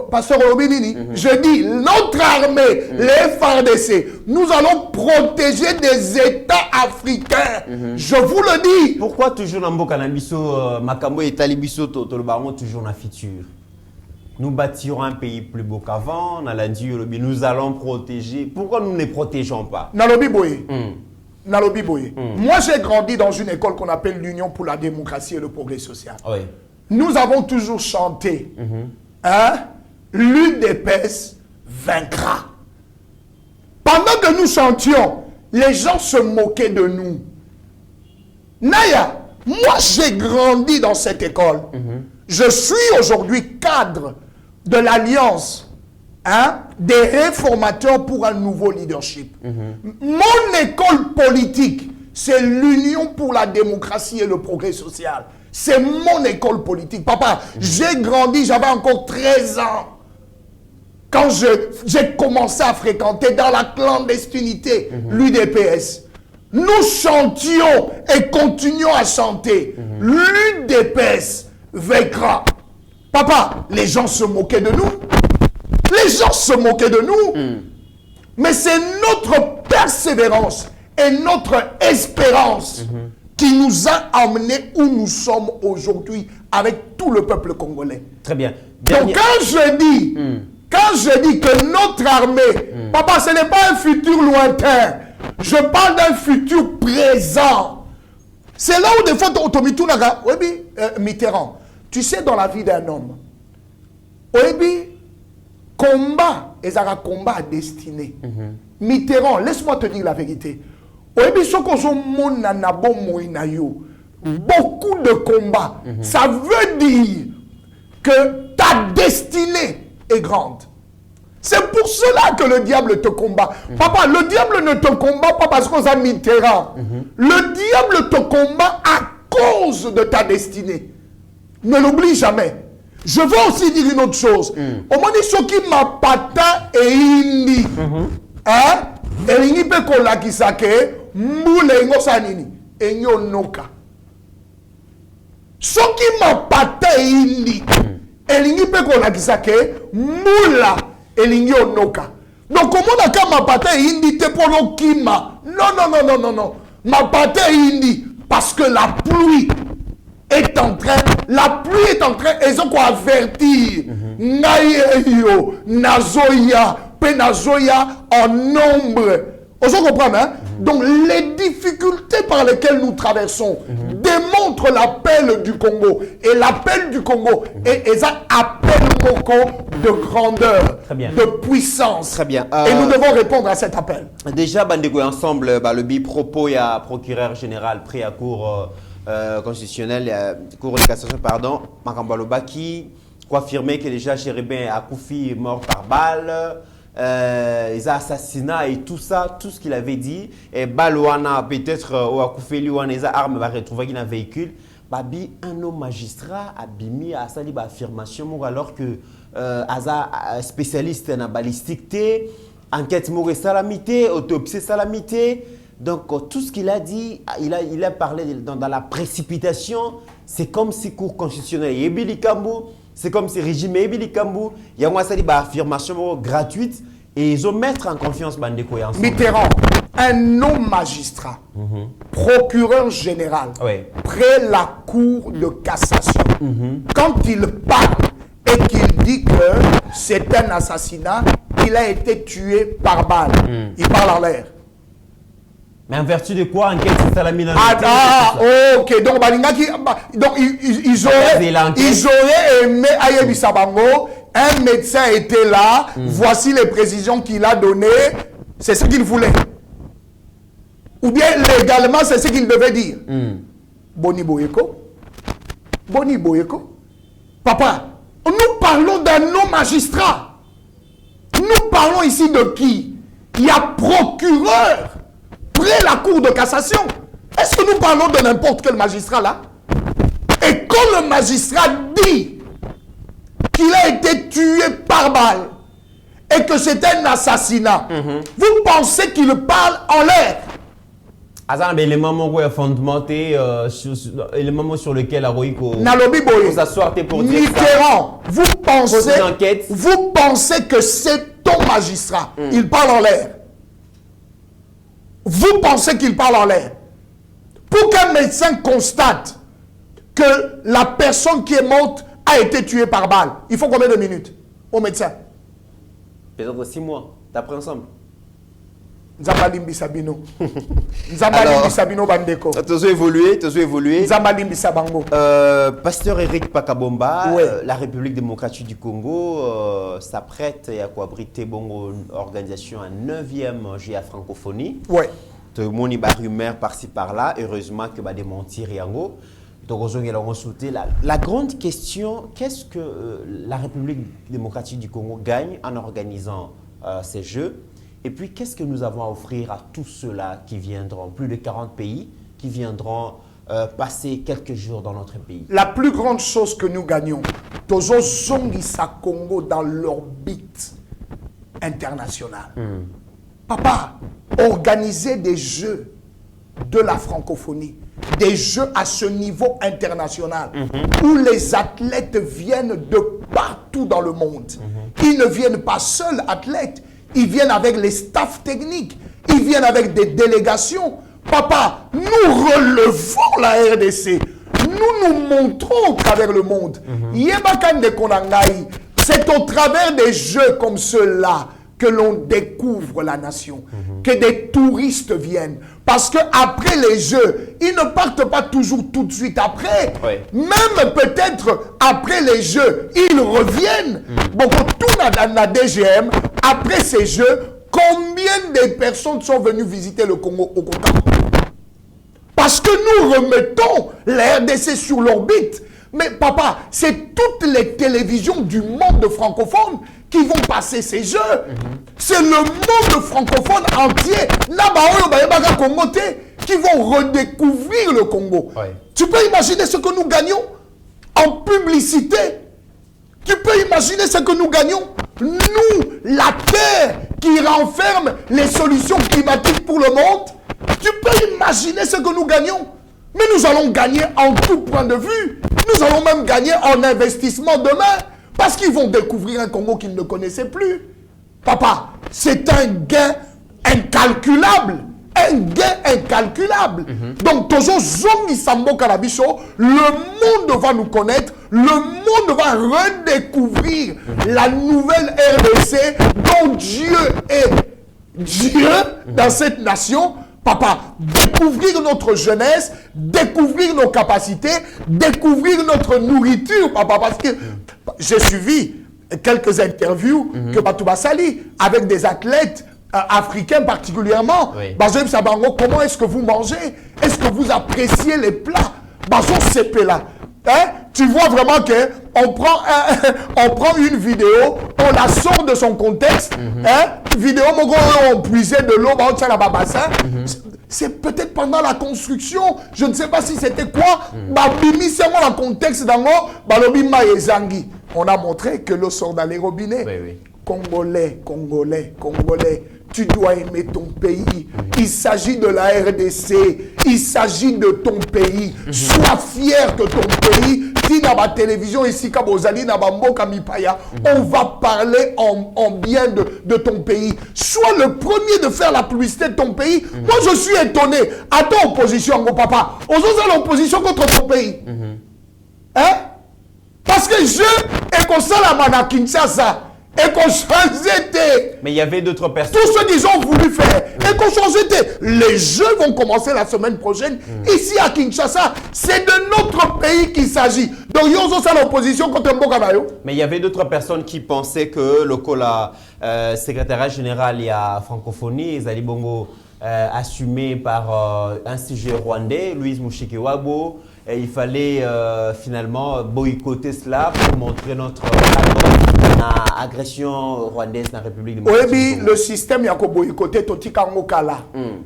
Pasteur Robinini, je dis, notre armée, les FARDC, nous allons protéger des États africains. Je vous le dis. Pourquoi toujours dans Mboka Nabiso, Makambo et Talibiso, Tolbaron, toujours dans la future? Nous bâtirons un pays plus beau qu'avant. Nous allons protéger. Pourquoi nous ne protégeons pas? Nalobi Boye. Nalobi Boye. Moi, j'ai grandi dans une école qu'on appelle l'Union pour la démocratie et le progrès social. Oui. Nous avons toujours chanté l'UDPS vaincra. Pendant que nous chantions, les gens se moquaient de nous. Naya, moi, j'ai grandi dans cette école. Je suis aujourd'hui cadre de l'Alliance des réformateurs pour un nouveau leadership. Mon école politique, c'est l'Union pour la démocratie et le progrès social. C'est mon école politique. Papa, j'ai grandi, j'avais encore 13 ans. Quand j'ai commencé à fréquenter dans la clandestinité l'UDPS. Nous chantions et continuons à chanter. L'UDPS vaincra. Papa, les gens se moquaient de nous. Les gens se moquaient de nous. Mais c'est notre persévérance et notre espérance qui nous a amenés où nous sommes aujourd'hui avec tout le peuple congolais. Très bien. Donc quand je dis que notre armée, papa, ce n'est pas un futur lointain. Je parle d'un futur présent. C'est là où des fois, Mitterrand, tu sais, dans la vie d'un homme, combat, et ça a combat à destinée. Mitterrand, laisse-moi te dire la vérité. Beaucoup de combats. Ça veut dire que ta destinée est grande. C'est pour cela que le diable te combat. Papa, le diable ne te combat pas parce qu'on a Mitterrand. Le diable te combat à cause de ta destinée. Ne l'oublie jamais. Je veux aussi dire une autre chose. Au moins, ce qui m'a pata et indi. Hein? Et il n'y a pas qu'on l'a qui s'ake, moule et sanini. Et nyo noka. Ce qui m'a pata et indi. Et il n'y a pas qu'on l'a qui s'ake, moula et nyo noka. Donc, comment on a qu'à ma pata et indi te pour le kima? Non. Ma pata et indi. Parce que la pluie est en train, ils ont quoi avertir. Naïeyo, Nazoya, Penazoya en nombre. Vous comprenez, hein? Donc les difficultés par lesquelles nous traversons démontrent l'appel du Congo. Et l'appel du Congo est un appel de grandeur, de puissance. Très bien. Et nous devons répondre à cet appel. Déjà, Bandeko, ensemble, le bi-propos, il y a procureur général pris à cour constitutionnelle, cour de cassation, pardon, Makambaloba, qui affirmait que déjà Chéribin Akoufi est mort par balle. Les assassinats et tout ça, tout ce qu'il avait dit, et Balouana peut-être ou Akoufeli ou les armes va retrouver dans un véhicule. Babi, un homme magistrat a bimi à sali affirmation alors que Aza spécialiste en balistique, enquête mauvaise salamité, autopsie salamité. Donc tout ce qu'il a dit, il a parlé dans la précipitation. C'est comme si cour constitutionnelle Ebili Kambou. C'est comme si le régime Ebili Kambou, il y a une affirmation gratuite et ils ont mettre en confiance Bandeko. Mitterrand, un homme magistrat, procureur général, près la cour de cassation, quand il parle et qu'il dit que c'est un assassinat, il a été tué par balle, il parle en l'air. Mais en vertu de quoi enquête c'est la mine ok. Donc, ils auraient aimé Ayebi Sabango. Un médecin était là. Voici les précisions qu'il a données. C'est ce qu'il voulait. Ou bien, légalement, c'est ce qu'il devait dire. Boni Boyeko. Papa, nous parlons d'un homme magistrat. Nous parlons ici de qui? Il y a procureur près la cour de cassation. Est-ce que nous parlons de n'importe quel magistrat là? Et quand le magistrat dit qu'il a été tué par balle et que c'est un assassinat, vous pensez qu'il parle en l'air? Les moments où il fondamenté, les moments sur lesquels Aroïko s'asseoir pour dire Mitterrand, vous pensez que c'est ton magistrat, il parle en l'air. Vous pensez qu'il parle en l'air. Pour qu'un médecin constate que la personne qui est morte a été tuée par balle, il faut combien de minutes au médecin? Peut-être 6 mois, d'après ensemble. Nzambalimbi Sabino. Nzambalimbi Sabino Bandeko. T'as évolué. Nzambalimbi Sabango. Pasteur Eric Pakabomba, la République démocratique du Congo s'apprête à abriter une organisation à 9e GA francophonie. Ouais. Tout le monde a rumeur par-ci par-là. Heureusement que va démentir Yango. Donc la grande question, qu'est-ce que la République démocratique du Congo gagne en organisant ces jeux? Et puis, qu'est-ce que nous avons à offrir à tous ceux-là qui viendront, plus de 40 pays, qui viendront passer quelques jours dans notre pays? La plus grande chose que nous gagnons, Tozo Zongisa Congo dans l'orbite internationale. Papa, organiser des jeux de la francophonie, des jeux à ce niveau international, où les athlètes viennent de partout dans le monde. Ils ne viennent pas seuls athlètes. Ils viennent avec les staffs techniques. Ils viennent avec des délégations. Papa, nous relevons la RDC. Nous nous montrons au travers le monde. C'est au travers des jeux comme ceux-là que l'on découvre la nation. Que des touristes viennent. Parce qu'après les jeux, ils ne partent pas toujours tout de suite après. Même peut-être après les jeux, ils reviennent. Bon, tout dans la DGM, après ces jeux, combien de personnes sont venues visiter le Congo au Congo? Parce que nous remettons la RDC sur l'orbite. Mais papa, c'est toutes les télévisions du monde francophone qui vont passer ces jeux. C'est le monde francophone entier, qui vont redécouvrir le Congo. Tu peux imaginer ce que nous gagnons? en publicité. Tu peux imaginer ce que nous gagnons. Nous, la terre qui renferme les solutions climatiques pour le monde. Tu peux imaginer ce que nous gagnons. Mais nous allons gagner en tout point de vue. Nous allons même gagner en investissement demain. Parce qu'ils vont découvrir un Congo qu'ils ne connaissaient plus. Papa, c'est un gain incalculable. Un gain incalculable. Donc, toujours Zongi Sambo Karabicho, le monde va nous connaître, le monde va redécouvrir la nouvelle RDC dont Dieu est Dieu dans cette nation. Papa, découvrir notre jeunesse, découvrir nos capacités, découvrir notre nourriture, papa, parce que j'ai suivi quelques interviews que Batouba Sali avec des athlètes africains particulièrement. Oui. Comment est-ce que vous mangez? Est-ce que vous appréciez les plats? là. Hein? Tu vois vraiment que on prend une vidéo, on la sort de son contexte, hein? Vidéo, on puisait de l'eau, c'est peut-être pendant la construction, je ne sais pas si c'était quoi, le contexte on a montré que l'eau sort dans les robinets. Oui, oui. Congolais, tu dois aimer ton pays. Il s'agit de la RDC. Il s'agit de ton pays. Sois fier de ton pays. Si dans la télévision ici, on va parler en bien de ton pays. Sois le premier de faire la publicité de ton pays. Moi, je suis étonné. À ton opposition, mon papa. Aux autres, l'opposition contre ton pays. Hein? Parce que je et qu'on s'en la Kinshasa. Et qu'on changeait. Mais il y avait d'autres personnes. Tout ce qu'ils ont voulu faire. Et qu'on changeait. Les Jeux vont commencer la semaine prochaine. Ici à Kinshasa. C'est de notre pays qu'il s'agit. Donc, ils ont ça l'opposition contre Mbokanayo. Mais il y avait d'autres personnes qui pensaient que le secrétariat général, il y a francophonie, Zali Bongo, assumé par un sujet rwandais, Louise Mushikiwabo. Et il fallait finalement boycotter cela pour montrer notre agression rwandaise dans la République démocratique. Oui, le système y a boycotté Totika Ngokala.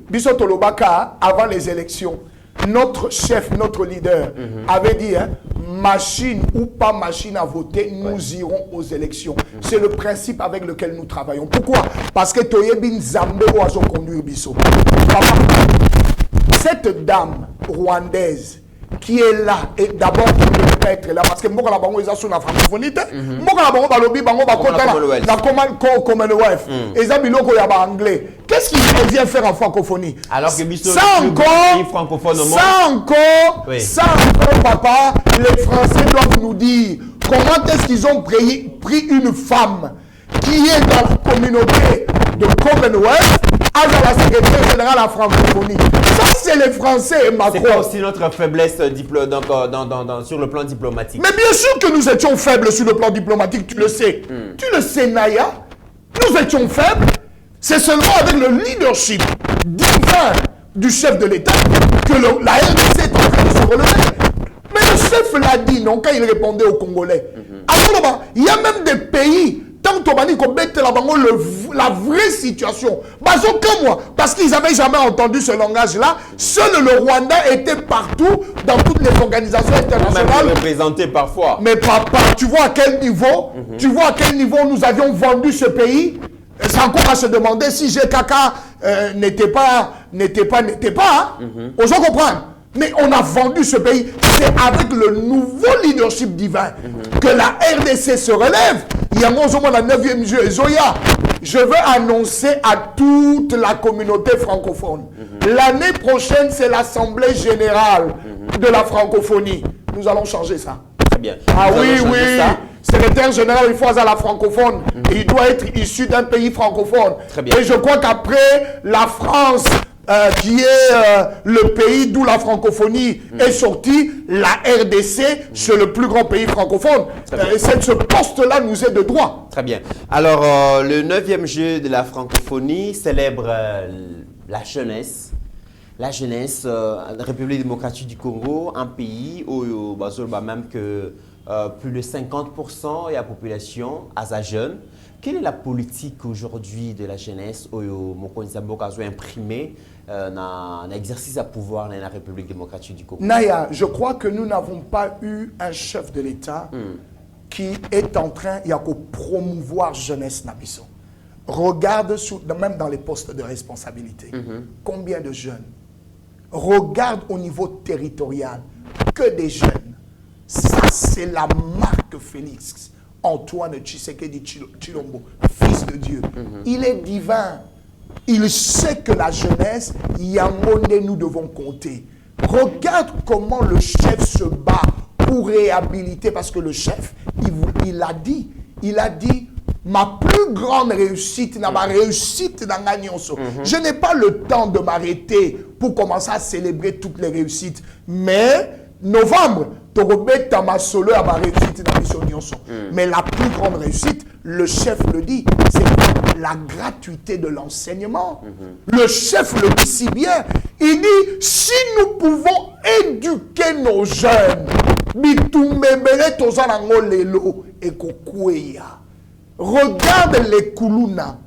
Biso Tolobaka, avant les élections, notre chef, notre leader avait dit, hein, machine ou pas machine à voter, nous irons aux élections. C'est le principe avec lequel nous travaillons. Pourquoi? Parce que Toyebin Zambé oiseau conduire Biso. Cette dame rwandaise qui est là, et d'abord qui ne peut pas être là, parce que Mboka la bango ils sont la francophonie, Mboka la bango balobi bango bakota la Commonwealth, et ça biloko ya ba anglais. Qu'est-ce qu'ils vient faire en francophonie? Alors que ça encore, papa, les Français doivent nous dire comment est-ce qu'ils ont pris une femme qui est dans la communauté de Commonwealth à la secrétaire générale à la francophonie. Ça, c'est les Français et Macron. C'est pas aussi notre faiblesse sur le plan diplomatique. Mais bien sûr que nous étions faibles sur le plan diplomatique, tu le sais. Tu le sais, Naya. Nous étions faibles. C'est seulement avec le leadership divin du chef de l'État que la RDC est en train de se relever. Mais le chef l'a dit, non, quand il répondait aux Congolais. Alors, il y a même des pays, tant qu'on dit qu'on mette la vraie situation. Comme moi, parce qu'ils n'avaient jamais entendu ce langage-là. Seul le Rwanda était partout, dans toutes les organisations internationales. Même représenté parfois. Mais papa, tu vois à quel niveau, nous avions vendu ce pays. C'est encore à se demander si GKK n'était pas. On se comprend. Mais on a vendu ce pays. C'est avec le nouveau leadership divin que la RDC se relève. Il y a la 9e jeu. Zoya, je veux annoncer à toute la communauté francophone. L'année prochaine, c'est l'Assemblée générale de la francophonie. Nous allons changer ça. Très bien. Ah oui. Secrétaire général, il faut à la francophone. Et il doit être issu d'un pays francophone. Très bien. Et je crois qu'après la France, qui est le pays d'où la francophonie est sortie, la RDC, c'est le plus grand pays francophone. Ce poste-là nous est de droit. Très bien. Alors, le 9e jeu de la francophonie célèbre la jeunesse. La jeunesse, la République démocratique du Congo, un pays où même que plus de 50% de la population à sa jeune. Quelle est la politique aujourd'hui de la jeunesse au Mokonzamboka a imprimé dans l'exercice à pouvoir dans la République démocratique du Congo? Naya, je crois que nous n'avons pas eu un chef de l'État qui est en train de promouvoir jeunesse Nabiso. Regarde, même dans les postes de responsabilité, combien de jeunes. Regarde au niveau territorial, que des jeunes. Ça, c'est la marque Félix Antoine Tshisekedi Tshilombo, fils de Dieu. Il est divin. Il sait que la jeunesse, Yangonde, nous devons compter. Regarde comment le chef se bat pour réhabiliter, parce que le chef, il a dit, ma plus grande réussite, ma réussite dans la Nyonso. Je n'ai pas le temps de m'arrêter pour commencer à célébrer toutes les réussites. Mais, novembre, tu as ma solo à ma réussite dans la Nyonso. Mais la plus grande réussite, le chef le dit, c'est la gratuité de l'enseignement. Le chef le dit si bien. Il dit, si nous pouvons éduquer nos jeunes, regarde les Kuluna,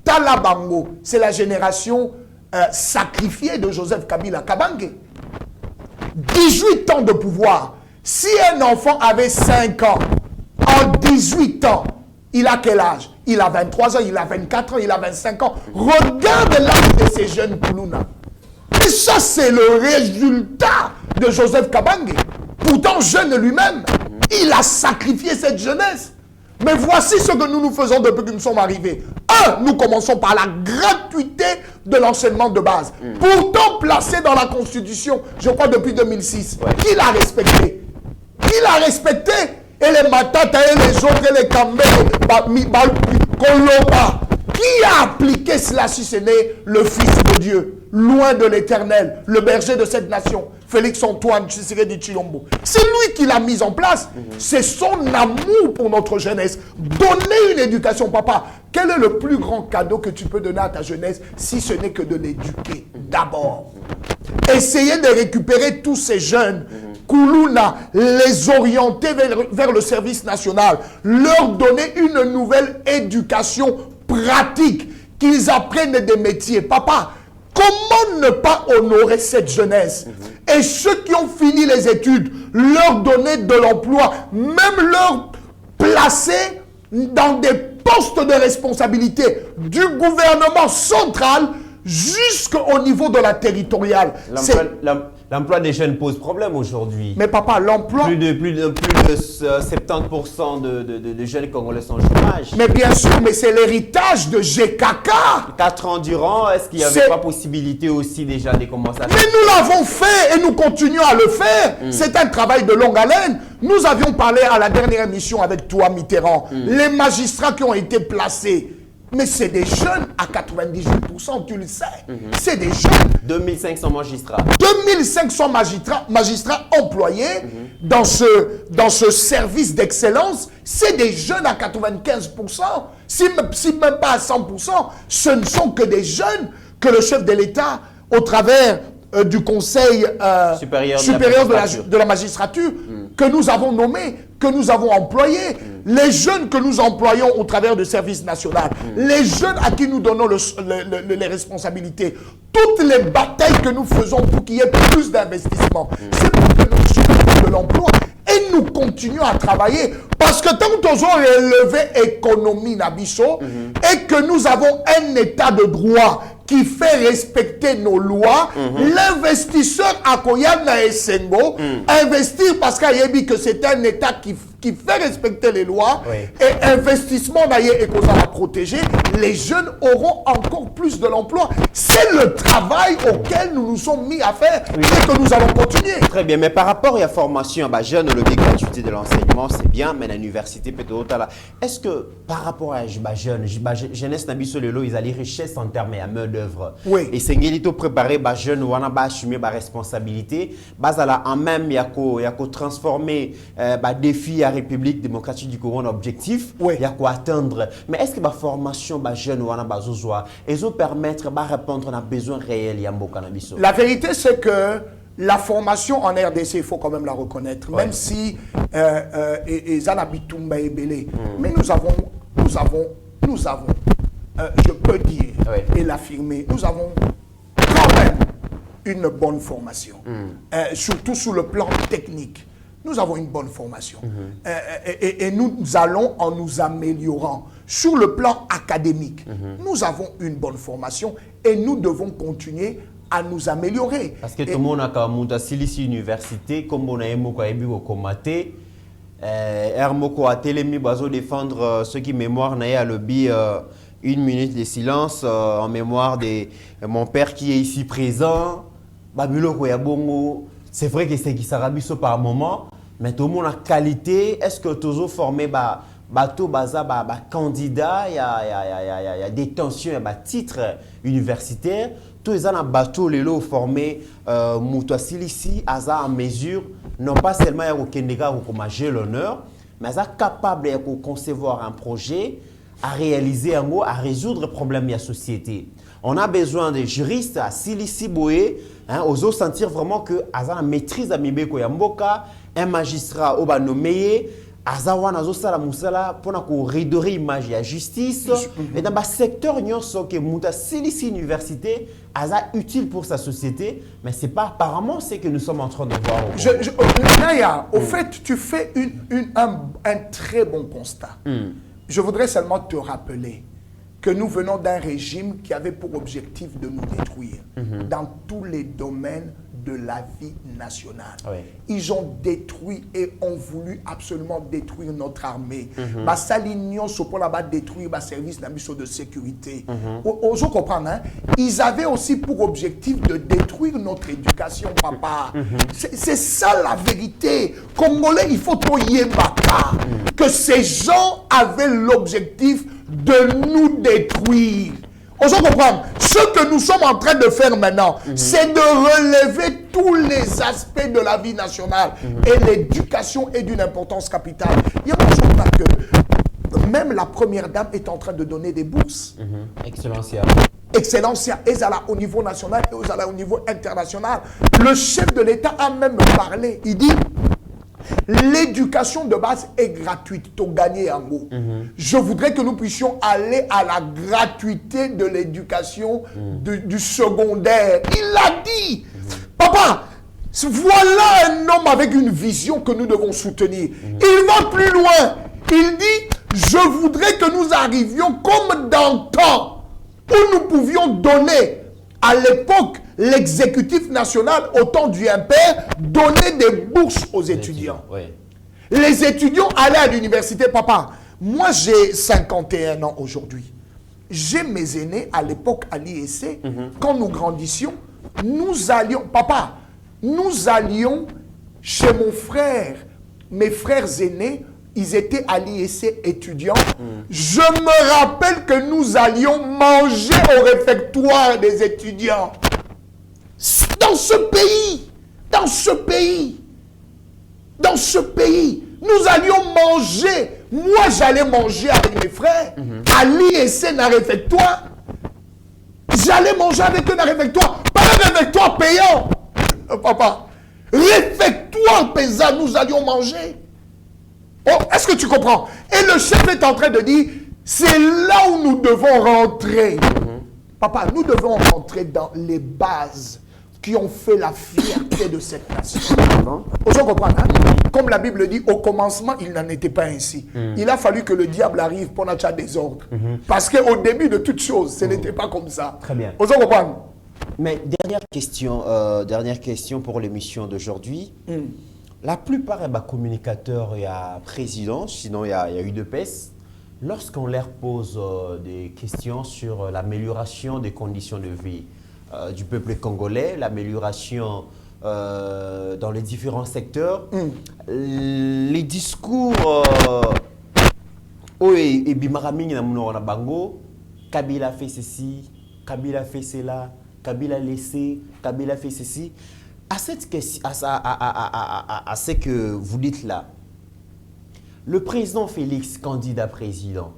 Talabango, c'est la génération sacrifiée de Joseph Kabila Kabange. 18 ans de pouvoir. Si un enfant avait 5 ans, en 18 ans, il a quel âge? Il a 23 ans, il a 24 ans, il a 25 ans. Regarde l'âge de ces jeunes Kuluna. Et ça, c'est le résultat de Joseph Kabange. Pourtant, jeune lui-même, il a sacrifié cette jeunesse. Mais voici ce que nous faisons depuis que nous sommes arrivés. Nous commençons par la gratuité de l'enseignement de base. Pourtant placé dans la Constitution, je crois depuis 2006. Qui l'a respecté? Qui l'a respecté? Et les Matata et les autres, et les Kambé, Koloba. Qui a appliqué cela si ce n'est le Fils de Dieu, loin de l'Éternel, le berger de cette nation, Félix Antoine Tshisekedi Tshilombo? C'est lui qui l'a mise en place. C'est son amour pour notre jeunesse. Donner une éducation, papa. Quel est le plus grand cadeau que tu peux donner à ta jeunesse si ce n'est que de l'éduquer d'abord? Essayer de récupérer tous ces jeunes, Kuluna, les orienter vers le service national, leur donner une nouvelle éducation pratique, qu'ils apprennent des métiers. Papa, comment ne pas honorer cette jeunesse? Et ceux qui ont fini les études, leur donner de l'emploi, même leur placer dans des postes de responsabilité du gouvernement central jusqu'au niveau de la territoriale. L'emploi des jeunes pose problème aujourd'hui. Mais papa, l'emploi... Plus de 70% de jeunes Congolais sont au chômage. Mais bien sûr, mais c'est l'héritage de GKK. 4 ans durant, est-ce qu'il n'y avait pas possibilité aussi déjà de commencer à... Mais nous l'avons fait et nous continuons à le faire. C'est un travail de longue haleine. Nous avions parlé à la dernière émission avec toi, Mitterrand. Les magistrats qui ont été placés. Mais c'est des jeunes à 98%, tu le sais. C'est des jeunes. 2500 magistrats. 2500 magistrats employés dans ce service d'excellence. C'est des jeunes à 95%. Si même pas à 100%, ce ne sont que des jeunes que le chef de l'État, au travers du Conseil supérieur de la magistrature, que nous avons nommé, que nous avons employé, les jeunes que nous employons au travers du service national, les jeunes à qui nous donnons les responsabilités, toutes les batailles que nous faisons pour qu'il y ait plus d'investissement, c'est pour que nous soyons de l'emploi. Et nous continuons à travailler parce que tant que nous avons élevé l'économie Nabiso et que nous avons un état de droit qui fait respecter nos lois, l'investisseur à Koyana et Sengo investir parce qu'il a dit que c'est un état qui fait respecter les lois et investissement d'ailleurs et qu'on va protéger, les jeunes auront encore plus de l'emploi. C'est le travail auquel nous nous sommes mis à faire et que nous allons continuer. Très bien, mais par rapport à la formation, jeune, le gratuité de l'enseignement, c'est bien, mais l'université peut-être là. Est-ce que par rapport à jeune, jeunesse Nabiso Lelo, ils ont les richesses en termes de main d'œuvre. Et c'est ngélito préparer jeune ou on a assumé la responsabilité, en même il y a transformer défi à République démocratique du Congo en objectif, il y a quoi atteindre. Mais est-ce que la formation jeune ou on a besoin, ils vont permettre de répondre à un besoin réel Yambo Nabiso? La vérité c'est que la formation en RDC, il faut quand même la reconnaître, même si Zanabitumba est belé. Mais nous avons, je peux dire et l'affirmer, nous avons quand même une bonne formation, surtout sur le plan technique. Nous avons une bonne formation et nous allons en nous améliorant. Sur le plan académique, nous avons une bonne formation et nous devons continuer à nous améliorer. Parce que tout le monde a comme Silisi Université, comme on a un mot qui a été commenté, Hermoko a télémi bazo défendre ceux qui mémoire n'a le bi 1 minute de silence en mémoire de mon père qui est ici présent. Babulo Koyabongo, c'est vrai que c'est qui s'arabiso par moment, mais tout le monde a qualité. Est-ce que toujours formé bateau baza candidat, il y a des tensions, il y a titres universitaires. Tous les ans, bateau les lots formés, Moutouassili ici, Aza en mesure, non pas seulement au Kénéga ou comme l'honneur, mais Aza capable de concevoir un projet, à réaliser un mot, à résoudre les problèmes de la société. On a besoin des juristes à Silisi Boé, aux autres sentir vraiment que Aza maîtrise à Mibeko Yamboka, un magistrat au nommé. Azawa Azosala Moussala pour redorer l'image de la justice. Et dans le secteur, nous avons que Mouta Silisi Université est utile pour sa société, mais ce n'est pas apparemment ce que nous sommes en train de voir. Naya, au fait, tu fais un très bon constat. Je voudrais seulement te rappeler que nous venons d'un régime qui avait pour objectif de nous détruire dans tous les domaines de la vie nationale. Ils ont détruit et ont voulu absolument détruire notre armée. L'union pour là-bas détruire le service de sécurité. Vous comprenez, hein? Ils avaient aussi pour objectif de détruire notre éducation, papa. C'est ça la vérité. Congolais, il faut que ces gens avaient l'objectif de nous détruire. On se comprend. Ce que nous sommes en train de faire maintenant, c'est de relever tous les aspects de la vie nationale. Et l'éducation est d'une importance capitale. Il y a que même la première dame est en train de donner des bourses. Excellencia. Excellencia, Ezala au niveau national et Ezala au niveau international. Le chef de l'État a même parlé. Il dit, l'éducation de base est gratuite, tu gagnes en gros. Je voudrais que nous puissions aller à la gratuité de l'éducation du secondaire. Il l'a dit. Papa, voilà un homme avec une vision que nous devons soutenir. Il va plus loin. Il dit, je voudrais que nous arrivions comme dans le temps où nous pouvions donner à l'époque l'exécutif national, au temps du impère, donnait des bourses aux étudiants. Les étudiants allaient à l'université. Papa, moi j'ai 51 ans aujourd'hui. J'ai mes aînés à l'époque à l'IEC. Quand nous grandissions, nous allions, papa, nous allions chez mon frère, mes frères aînés, ils étaient à l'IEC étudiants. Je me rappelle que nous allions manger au réfectoire des étudiants. Dans ce pays, nous allions manger. Moi, j'allais manger avec mes frères à l'IEC dans le réfectoire. J'allais manger avec eux dans le réfectoire. Pas un réfectoire payant. Papa, réfectoire paysan, nous allions manger. Oh, est-ce que tu comprends? Et le chef est en train de dire, c'est là où nous devons rentrer. Papa, nous devons rentrer dans les bases qui ont fait la fierté de cette nation. Vous comprenez, hein? Comme la Bible dit, au commencement, il n'en était pas ainsi. Il a fallu que le diable arrive pour notre désordre. Parce qu'au début de toute chose, ce n'était pas comme ça. Très bien. Vous comprenez? Mais dernière question pour l'émission d'aujourd'hui. La plupart des communicateurs et présidents, sinon il y a UDPS, lorsqu'on leur pose des questions sur l'amélioration des conditions de vie du peuple congolais, l'amélioration dans les différents secteurs, les discours et bimaraming na bango, Kabila fait ceci, Kabila fait cela, Kabila laissé, Kabila fait ceci. À cette question, à ce que vous dites là, le président Félix, candidat président,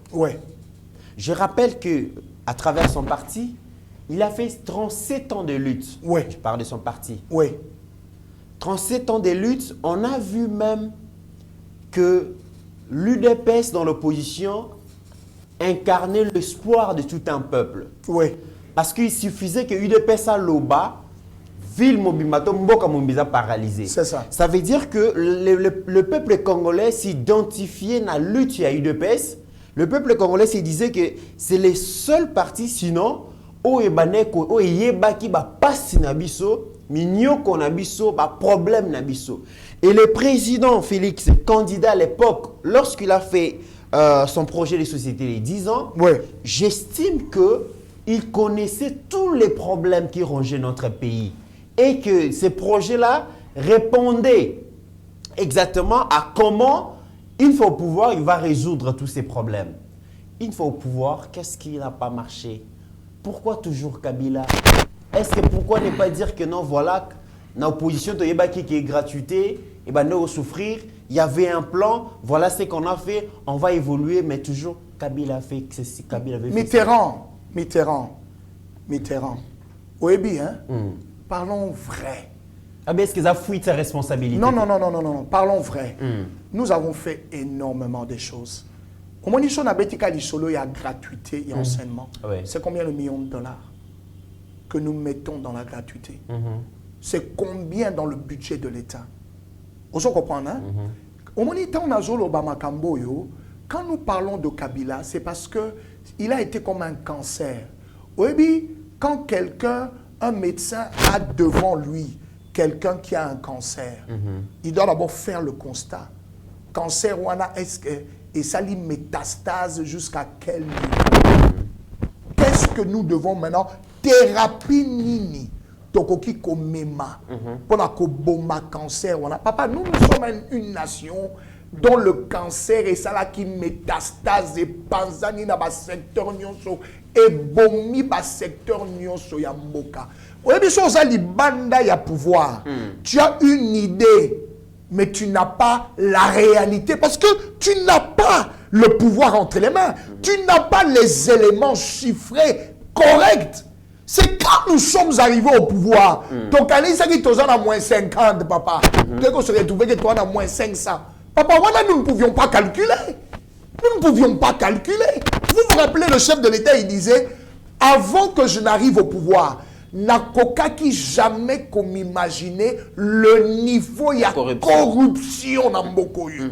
je rappelle que à travers son parti, il a fait 37 ans de lutte. Je parle de son parti. 37 ans de lutte, on a vu même que l'UDPS dans l'opposition incarnait l'espoir de tout un peuple. Oui. Parce qu'il suffisait que l'UDPS à l'Oba, ville Mobimato, Mboka Mombiza paralysée. C'est ça. Ça veut dire que le peuple congolais s'identifiait dans la lutte à l'UDPS. Le peuple congolais se disait que c'est les seuls partis, sinon, Oebaneko, Oyebaki, Passi Nabiso, Mignoko Nabiso, problème Nabiso. Et le président Félix, candidat à l'époque, lorsqu'il a fait son projet de société les 10 ans, Ouais. j'estime qu'il connaissait tous les problèmes qui rongeaient notre pays et que ces projets-là répondaient exactement à comment, une fois au pouvoir, il va résoudre tous ces problèmes. Une fois au pouvoir, qu'est-ce qui n'a pas marché? Pourquoi toujours Kabila? Est-ce que pourquoi ne pas dire que non, voilà, dans l'opposition, qui est gratuité, et ben nous souffrir, il y avait un plan, voilà ce qu'on a fait, on va évoluer, mais toujours Kabila a fait ceci, Kabila avait fait Mitterrand. Oui, hein? Parlons vrai. Ah ben est-ce qu'ils ont fouillé sa responsabilité? Non. Parlons vrai. Nous avons fait énormément de choses. Au moins, il y a gratuité et enseignement. Ouais. C'est combien de millions de dollars que nous mettons dans la gratuité? C'est combien dans le budget de l'État? Vous comprenez, hein? Au moins, quand nous parlons de Kabila, c'est parce qu'il a été comme un cancer. Oui, quand quelqu'un, un médecin a devant lui quelqu'un qui a un cancer, il doit d'abord faire le constat. Cancer, est-ce que et ça lit métastase jusqu'à quel niveau? Qu'est-ce que nous devons maintenant? Thérapie nini. Tokoki komema. Pour la koboma cancer. Papa, nous sommes une nation dont le cancer est ça là qui métastase et panzani na ba secteur nyonso et bomi ba secteur nyonso ya mboka. Oui, bien sûr, ça libanda ya pouvoir. Tu as une idée, mais tu n'as pas la réalité parce que tu n'as pas le pouvoir entre les mains. Tu n'as pas les éléments chiffrés corrects. C'est quand nous sommes arrivés au pouvoir. Donc, tu es à moins 50, papa. Tu se retrouver que tu es à moins 500. Papa, voilà, nous ne pouvions pas calculer. Nous ne pouvions pas calculer. Vous vous rappelez, le chef de l'État, il disait, avant que je n'arrive au pouvoir, Nakoka qui jamais qu'on m'imaginait le niveau de corruption dans Mbokoyo.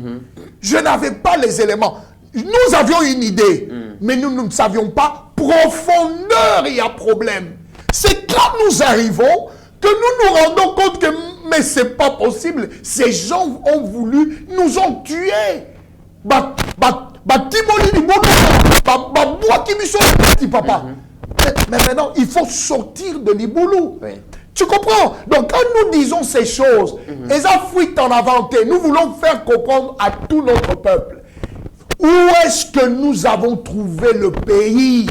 Je n'avais pas les éléments. Nous avions une idée, mais nous ne savions pas profondeur il y a problème. C'est quand nous arrivons que nous nous rendons compte que mais c'est pas possible. Ces gens ont voulu, nous ont tués. Papa. Mais maintenant, il faut sortir de l'Iboulou. Oui. Tu comprends? Donc, quand nous disons ces choses, elles ont fuite en inventé. Nous voulons faire comprendre à tout notre peuple où est-ce que nous avons trouvé le pays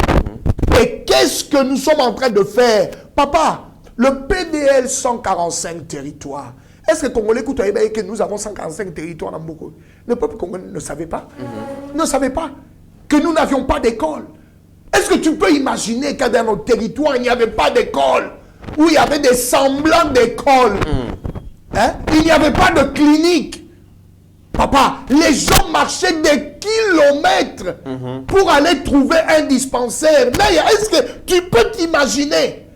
et qu'est-ce que nous sommes en train de faire. Papa, le PDL 145 territoires. Est-ce que les Congolais écoutent que nous avons 145 territoires dans beaucoup? Le peuple congolais ne savait pas. Ne savait pas que nous n'avions pas d'école. Est-ce que tu peux imaginer que dans notre territoire, il n'y avait pas d'école, où il y avait des semblants d'école, hein? Il n'y avait pas de clinique. Papa, les gens marchaient des kilomètres pour aller trouver un dispensaire. Est-ce que tu peux t'imaginer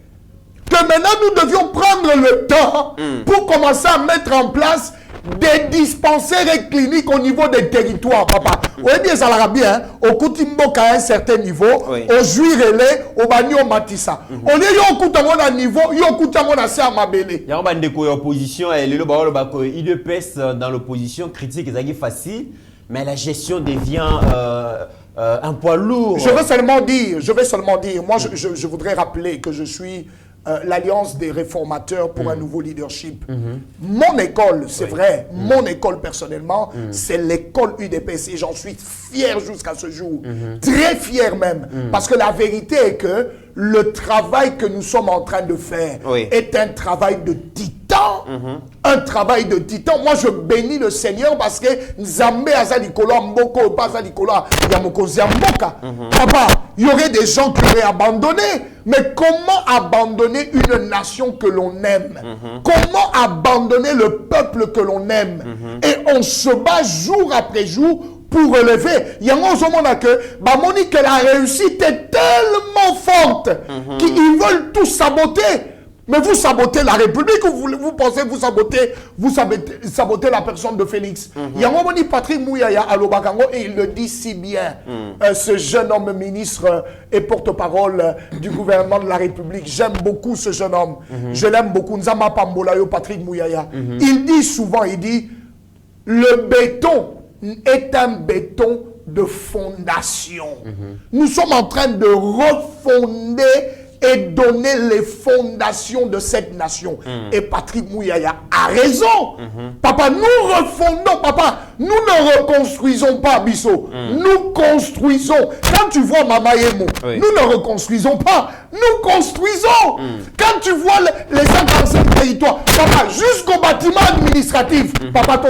que maintenant nous devions prendre le temps pour commencer à mettre en place des dispensaires et cliniques au niveau des territoires, papa? Oui, bien, ça l'a bien. Au Koutimboka à un certain niveau, au Juirele, au Banyo Matissa. On est au Koutamon à niveau, au Koutamon à Sermabele. Il y a une opposition, et l'IDPS dans l'opposition critique, c'est facile, mais la gestion devient un poids lourd. Je veux seulement dire, moi je voudrais rappeler que je suis l'Alliance des réformateurs pour un nouveau leadership. Mon école, c'est vrai, mon école personnellement, c'est l'école UDPS et j'en suis fier jusqu'à ce jour. Très fier même. Parce que la vérité est que le travail que nous sommes en train de faire est un travail de titan. titan. Un travail de titan. Moi, je bénis le Seigneur parce que Nzambe Azalikolo Mboko, pas Azalikolo Yamokozi Mboka. Papa, il y aurait des gens qui auraient abandonné. Mais comment abandonner une nation que l'on aime? Comment abandonner le peuple que l'on aime? Et on se bat jour après jour pour relever. Il y a un moment que la réussite est tellement forte qu'ils veulent tout saboter. Mais vous sabotez la République ou vous pensez que vous sabotez la personne de Félix. Il y a un moment Patrick Mouyaya à Lobakango et il le dit si bien. Ce jeune homme ministre et porte-parole du gouvernement de la République. J'aime beaucoup ce jeune homme. Je l'aime beaucoup. Nzama Pambolayo, Patrick Mouyaya. Il dit souvent, il dit, le béton est un béton de fondation. Nous sommes en train de refonder et donner les fondations de cette nation. Et Patrick Mouyaya a raison. Papa, nous refondons, papa. Nous ne reconstruisons pas, Bissot. Nous construisons. Quand tu vois Mama Yemo, nous ne reconstruisons pas. Nous construisons. Quand tu vois les 55 territoires, papa, jusqu'au bâtiment administratif, papa,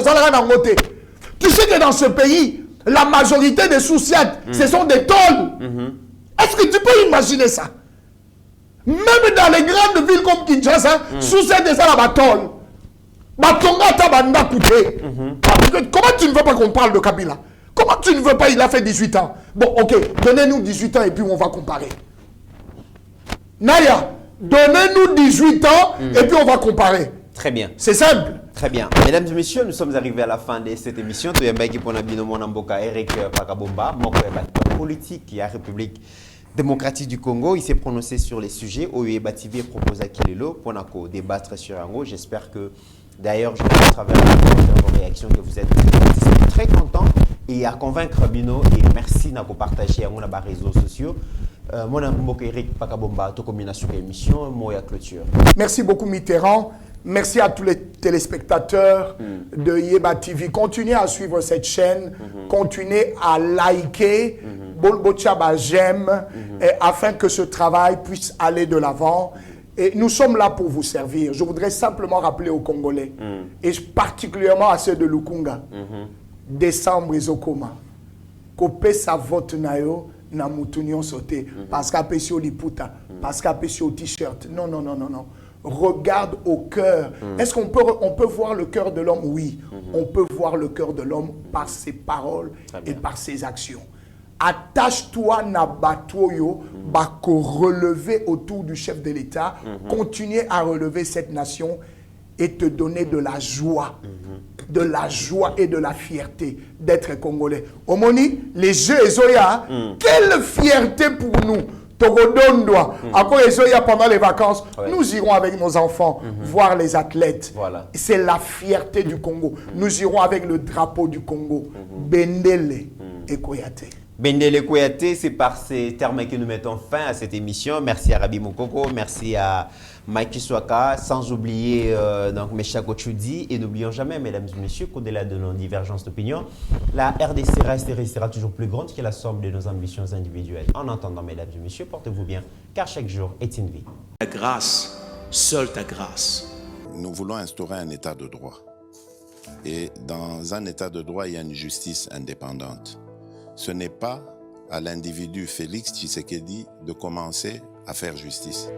tu sais que dans ce pays, la majorité des sous-siades, ce sont des tôles. Est-ce que tu peux imaginer ça? Même dans les grandes villes comme Kinshasa, sous cette des alabatol, comment tu ne veux pas qu'on parle de Kabila? Comment tu ne veux pas? Il a fait 18 ans. Bon, ok, donnez-nous 18 ans et puis on va comparer. Naya, donnez-nous 18 ans et puis on va comparer. Très bien. C'est simple. Très bien. Mesdames et messieurs, nous sommes arrivés à la fin de cette émission. Eric Pakabomba, politique qui a République démocratique du Congo. Il s'est prononcé sur les sujets. OUEBA TV propose à Kilelo pour débattre sur Ango. J'espère que, d'ailleurs, je vais à travers vos réactions que vous êtes très contents et à convaincre Bino. Et merci de partager à nos réseaux sociaux. Mon nom est Eric Pakabomba, tout combination d'émission, moi à clôture. Merci beaucoup Mitterrand. Merci à tous les téléspectateurs de Yeba TV. Continuez à suivre cette chaîne. Continuez à liker. J'aime afin que ce travail puisse aller de l'avant. Et nous sommes là pour vous servir. Je voudrais simplement rappeler aux Congolais, et particulièrement à ceux de Lukunga, décembre Ezokoma, Kopé sa vote nayo na moutounion sauté, parce qu'à Pessio Liputa, parce qu'à Pessio T-shirt. Non, non, non, non, non. Regarde au cœur. Est-ce qu'on peut voir le cœur de l'homme? Oui, on peut voir le cœur de l'homme par ses paroles et par ses actions. Attache-toi na batoyo, bako relever autour du chef de l'État, continuer à relever cette nation et te donner de la joie et de la fierté d'être congolais. Omoni, les Jeux Ezoya, quelle fierté pour nous. Togodondoa, après Ezoya pendant les vacances, nous irons avec nos enfants voir les athlètes. Voilà. C'est la fierté du Congo. Nous irons avec le drapeau du Congo. Bendele et Koyate. Bendele Koyate, c'est par ces termes que nous mettons fin à cette émission. Merci à Rabi Mokoko, merci à Mike Swaka, sans oublier donc Meshako Choudi. Et n'oublions jamais, mesdames et messieurs, qu'au-delà de nos divergences d'opinion, la RDC restera toujours plus grande que la somme de nos ambitions individuelles. En attendant, mesdames et messieurs, portez-vous bien, car chaque jour est une vie. Ta grâce, seule ta grâce. Nous voulons instaurer un état de droit. Et dans un état de droit, il y a une justice indépendante. Ce n'est pas à l'individu Félix Tshisekedi de commencer à faire justice.